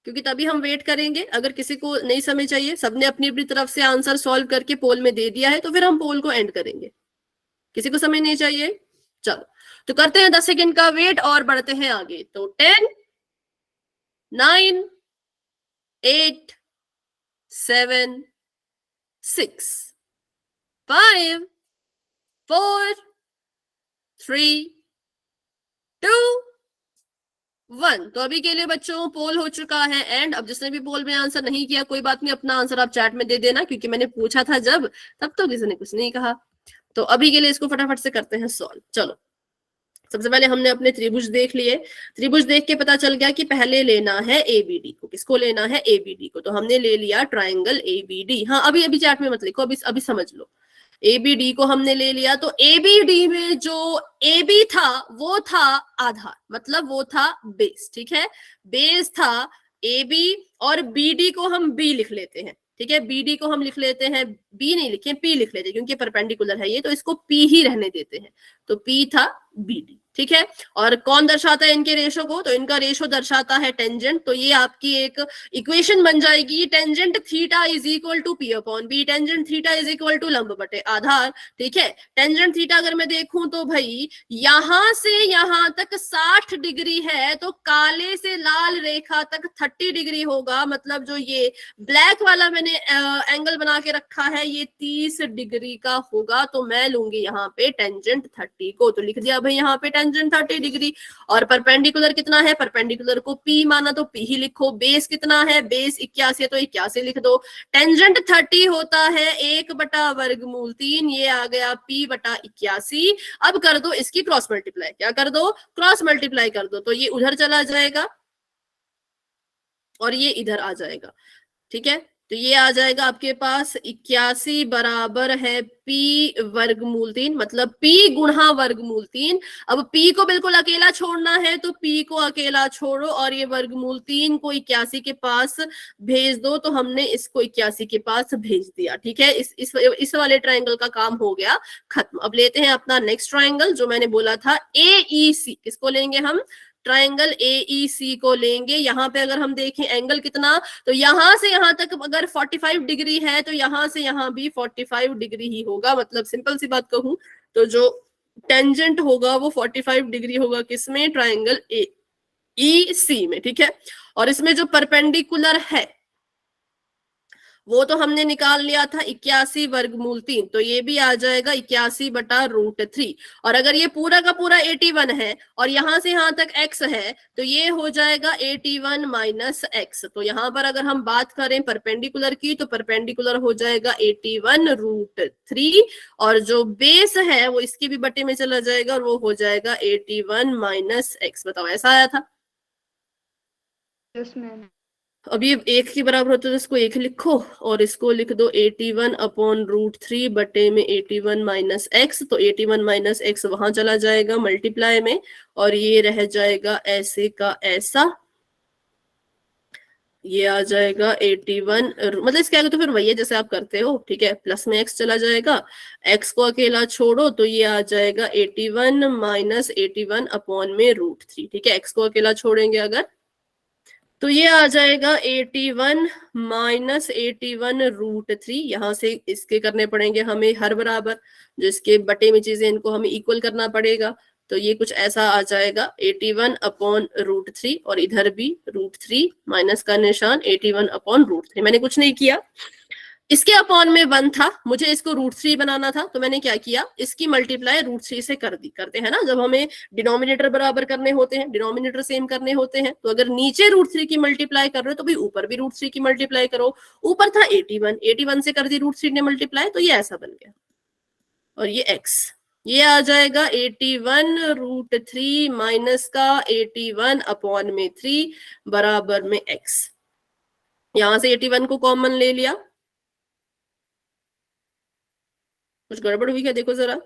[SPEAKER 1] क्योंकि तभी हम वेट करेंगे। अगर किसी को नहीं समय चाहिए, सबने अपनी अपनी तरफ से आंसर सॉल्व करके पोल में दे दिया है, तो फिर हम पोल को एंड करेंगे। किसी को समय नहीं चाहिए, चलो तो करते हैं 10 सेकेंड का वेट और बढ़ते हैं आगे। तो 10, 9, 8, 7, 6, 5, 4, 3, 2, 1। तो अभी के लिए बच्चों पोल हो चुका है एंड। अब जिसने भी पोल में आंसर नहीं किया, कोई बात नहीं, अपना आंसर आप चैट में दे देना, क्योंकि मैंने पूछा था जब, तब तो किसी ने कुछ नहीं कहा। तो अभी के लिए इसको फटाफट से करते हैं सॉल्व। चलो, सबसे पहले हमने अपने त्रिभुज देख लिए। त्रिभुज देख के पता चल गया कि पहले लेना है एबीडी को। किसको लेना है? एबीडी को। तो हमने ले लिया ट्राइंगल एबीडी। हाँ, अभी अभी चैट में मत लिखो, अभी अभी समझ लो। ए बी डी को हमने ले लिया, तो ए बी डी में जो ए बी था वो था आधार, मतलब वो था बेस, ठीक है, बेस था ए बी, और बी डी को हम बी लिख लेते हैं, ठीक है, बी डी को हम लिख लेते हैं, बी नहीं लिखे पी लिख लेते हैं क्योंकि परपेंडिकुलर है ये, तो इसको पी ही रहने देते हैं, तो पी था बी डी, ठीक है। और कौन दर्शाता है इनके रेशो को, तो इनका रेशो दर्शाता है टेंजेंट, तो ये आपकी एक इक्वेशन बन जाएगी, tangent theta is equal to P upon B, tangent theta is equal to लंब बटे आधार, ठीक है। टेंजेंट थीटा अगर मैं देखूं तो भाई यहां से यहां तक 60 डिग्री है, तो काले से लाल रेखा तक 30 डिग्री होगा, मतलब जो ये ब्लैक वाला मैंने एंगल बना के रखा है ये 30 डिग्री का होगा, तो मैं लूंगी यहाँ पे टेंजेंट 30 को, तो लिख दिया भाई यहाँ पे टेंजेंट 30 डिग्री। और परपेंडिकुलर कितना है, परपेंडिकुलर को P माना तो P ही लिखो, बेस कितना है, बेस 81 है तो 81 लिख दो। टेंजेंट 30 होता है 1/वर्गमूल 3, ये आ गया P/81। अब कर दो इसकी क्रॉस मल्टीप्लाई, क्या कर दो, क्रॉस मल्टीप्लाई कर दो, तो ये उधर चला जाएगा और ये इधर आ जाएगा, ठीक है। तो ये आ जाएगा आपके पास 81 बराबर है P/वर्गमूल 3, मतलब P गुणा वर्गमूल 3। अब P को बिल्कुल अकेला छोड़ना है तो P को अकेला छोड़ो और ये वर्गमूल 3 को 81 के पास भेज दो, तो हमने इसको 81 के पास भेज दिया, ठीक है। इस वाले ट्रायंगल का काम हो गया खत्म। अब लेते हैं अपना नेक्स्ट ट्रायंगल, जो मैंने बोला था AEC, किसको लेंगे हम, ट्रायंगल AEC को लेंगे। यहाँ पे अगर हम देखें एंगल कितना, तो यहां से यहां तक अगर 45 डिग्री है तो यहां से यहां भी 45 डिग्री ही होगा, मतलब सिंपल सी बात कहूं तो जो टेंजेंट होगा वो 45 डिग्री होगा, किसमें, ट्रायंगल AEC में, ठीक है। और इसमें जो परपेंडिकुलर है वो तो हमने निकाल लिया था 81 वर्गमूल 3, तो ये भी आ जाएगा 81/√3। और अगर ये पूरा का पूरा 81 है और यहां से यहां तक x है तो ये हो जाएगा 81 माइनस x। तो यहां पर अगर हम बात करें परपेंडिकुलर की तो परपेंडिकुलर हो जाएगा 81√3, और जो बेस है वो इसके भी बटे में चला जाएगा और वो हो जाएगा 81 माइनस x। बताओ ऐसा आया था।
[SPEAKER 5] Yes ma'am.
[SPEAKER 1] अब ये 1 के बराबर होता है तो इसको 1 लिखो और इसको लिख दो 81/√3 बटे में 81 माइनस x। तो 81 माइनस x वहां चला जाएगा मल्टीप्लाई में और ये रह जाएगा ऐसे का ऐसा, ये आ जाएगा 81, मतलब इसके आगे तो फिर वही है जैसे आप करते हो, ठीक है। प्लस में x चला जाएगा, x को अकेला छोड़ो तो ये आ जाएगा 81 माइनस 81/√3, ठीक है। x को अकेला छोड़ेंगे अगर तो ये आ जाएगा 81 माइनस 81√3। यहां से इसके करने पड़ेंगे हमें हर बराबर, जो इसके बटे में चीजें इनको हमें इक्वल करना पड़ेगा, तो ये कुछ ऐसा आ जाएगा 81/√3 और इधर भी √3 माइनस का निशान 81/√3। मैंने कुछ नहीं किया, इसके अपॉन में 1 था, मुझे इसको √3 बनाना था तो मैंने क्या किया, इसकी मल्टीप्लाई √3 से कर दी। करते हैं ना जब हमें डिनोमिनेटर बराबर करने होते हैं, डिनोमिनेटर सेम करने होते हैं, तो अगर नीचे √3 की मल्टीप्लाई कर रहे हो तो भाई ऊपर भी √3 की मल्टीप्लाई करो। ऊपर था 81 से कर दी √3 ने मल्टीप्लाई, तो ये ऐसा बन गया और ये x, ये आ जाएगा 81√3 माइनस का 81/3 बराबर में x। यहां से 81 को कॉमन ले लिया, कुछ गड़बड़ हुई क्या, देखो जरा,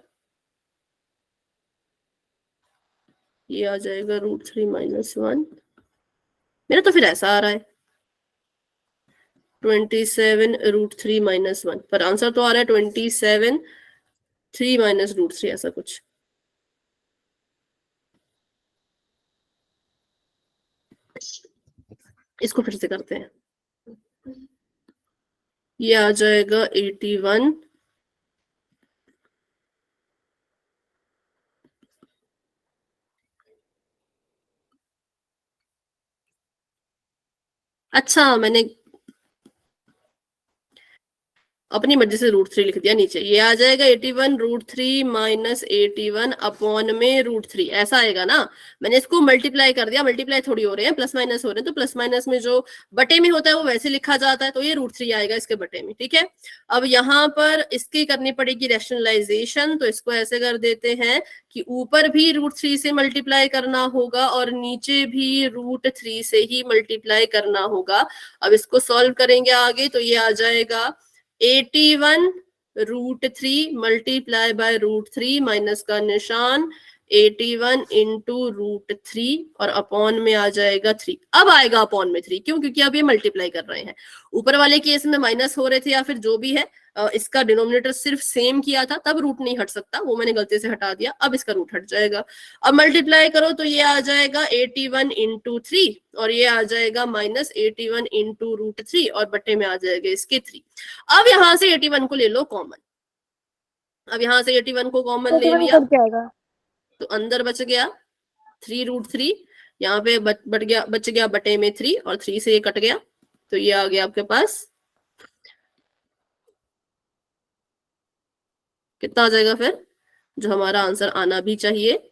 [SPEAKER 1] ये आ जाएगा √3 माइनस 1, मेरा तो फिर ऐसा आ रहा है 27 √3 माइनस 1, पर आंसर तो आ रहा है 27 3 माइनस √3, ऐसा कुछ। इसको फिर से करते हैं, ये आ जाएगा 81 अच्छा मैंने अपनी मर्जी से √3 लिख दिया नीचे, ये आ जाएगा 81√3 माइनस 81/√3, ऐसा आएगा ना। मैंने इसको मल्टीप्लाई कर दिया, मल्टीप्लाई थोड़ी हो रहे हैं, प्लस माइनस हो रहे हैं, तो प्लस माइनस में जो बटे में होता है वो वैसे लिखा जाता है, तो ये √3 आएगा इसके बटे में, ठीक है। अब यहाँ पर इसकी करनी पड़ेगी रैशनलाइजेशन, तो इसको ऐसे कर देते हैं कि ऊपर भी √3 से मल्टीप्लाई करना होगा और नीचे भी √3 से ही मल्टीप्लाई करना होगा। अब इसको सॉल्व करेंगे आगे, तो ये आ जाएगा 81 √3 मल्टीप्लाई बाय √3 माइनस का निशान 81 इंटू √3 और अपॉन में आ जाएगा 3। अब आएगा अपॉन में 3, क्यों? क्योंकि अब ये मल्टीप्लाई कर रहे हैं। ऊपर वाले केस में माइनस हो रहे थे या फिर जो भी है, इसका डिनोमिनेटर सिर्फ सेम किया था, तब रूट नहीं हट सकता, वो मैंने गलती से हटा दिया, अब इसका रूट हट जाएगा। अब मल्टीप्लाई करो तो ये आ जाएगा 81 इंटू 3 और ये आ जाएगा माइनस 81 इंटू √3 और बटे में आ जाएगा इसके 3। अब यहां से 81 को ले लो कॉमन। अब यहां से 81 को कॉमन ले लिया तो अंदर बच गया 3√3, यहाँ पे बच गया बटे में 3 और 3 से ये कट गया, तो ये आ गया आपके पास कितना आ जाएगा फिर, जो हमारा आंसर आना भी चाहिए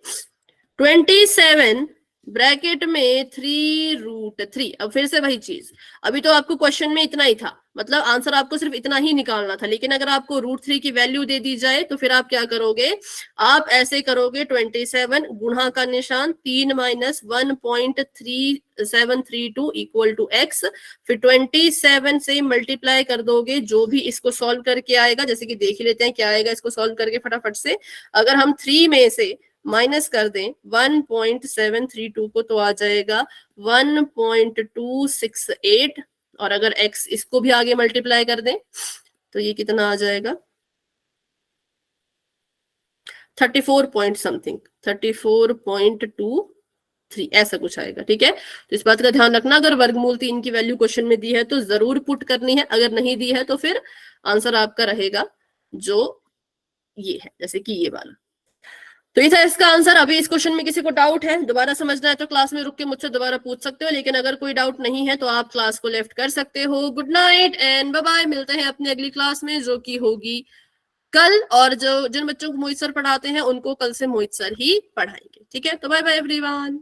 [SPEAKER 1] 27 ब्रैकेट में 3√3। अब फिर से वही चीज, अभी तो आपको क्वेश्चन में इतना ही था, मतलब आंसर आपको सिर्फ इतना ही निकालना था, लेकिन अगर आपको √3 की वैल्यू दे दी जाए तो फिर आप क्या करोगे, आप ऐसे करोगे 27 गुणा का निशान 3 माइनस 1.3732 इक्वल टू x, फिर 27 से मल्टीप्लाई कर दोगे, जो भी इसको सॉल्व करके आएगा, जैसे कि देख ही लेते हैं क्या आएगा इसको सॉल्व करके फटाफट से। अगर हम 3 में से माइनस कर दें 1.732 को तो आ जाएगा 1.268 और अगर x इसको भी आगे मल्टीप्लाई कर दें तो ये कितना आ जाएगा 34 पॉइंट समथिंग 34.23 ऐसा कुछ आएगा। ठीक है, तो इस बात का ध्यान रखना, अगर वर्गमूल 3 की वैल्यू क्वेश्चन में दी है तो जरूर पुट करनी है, अगर नहीं दी है तो फिर आंसर आपका रहेगा जो ये है, जैसे कि ये वाला। तो ये था इसका आंसर। अभी इस क्वेश्चन में किसी को डाउट है, दोबारा समझना है तो क्लास में रुक के मुझसे दोबारा पूछ सकते हो, लेकिन अगर कोई डाउट नहीं है तो आप क्लास को लेफ्ट कर सकते हो। Good night and bye bye, मिलते हैं अपनी अगली क्लास में जो कि होगी कल, और जो जिन बच्चों को मोहित सर पढ़ाते हैं उनको कल से मोहित सर ही पढ़ाएंगे। ठीक है, तो बाय बाय एवरीवन।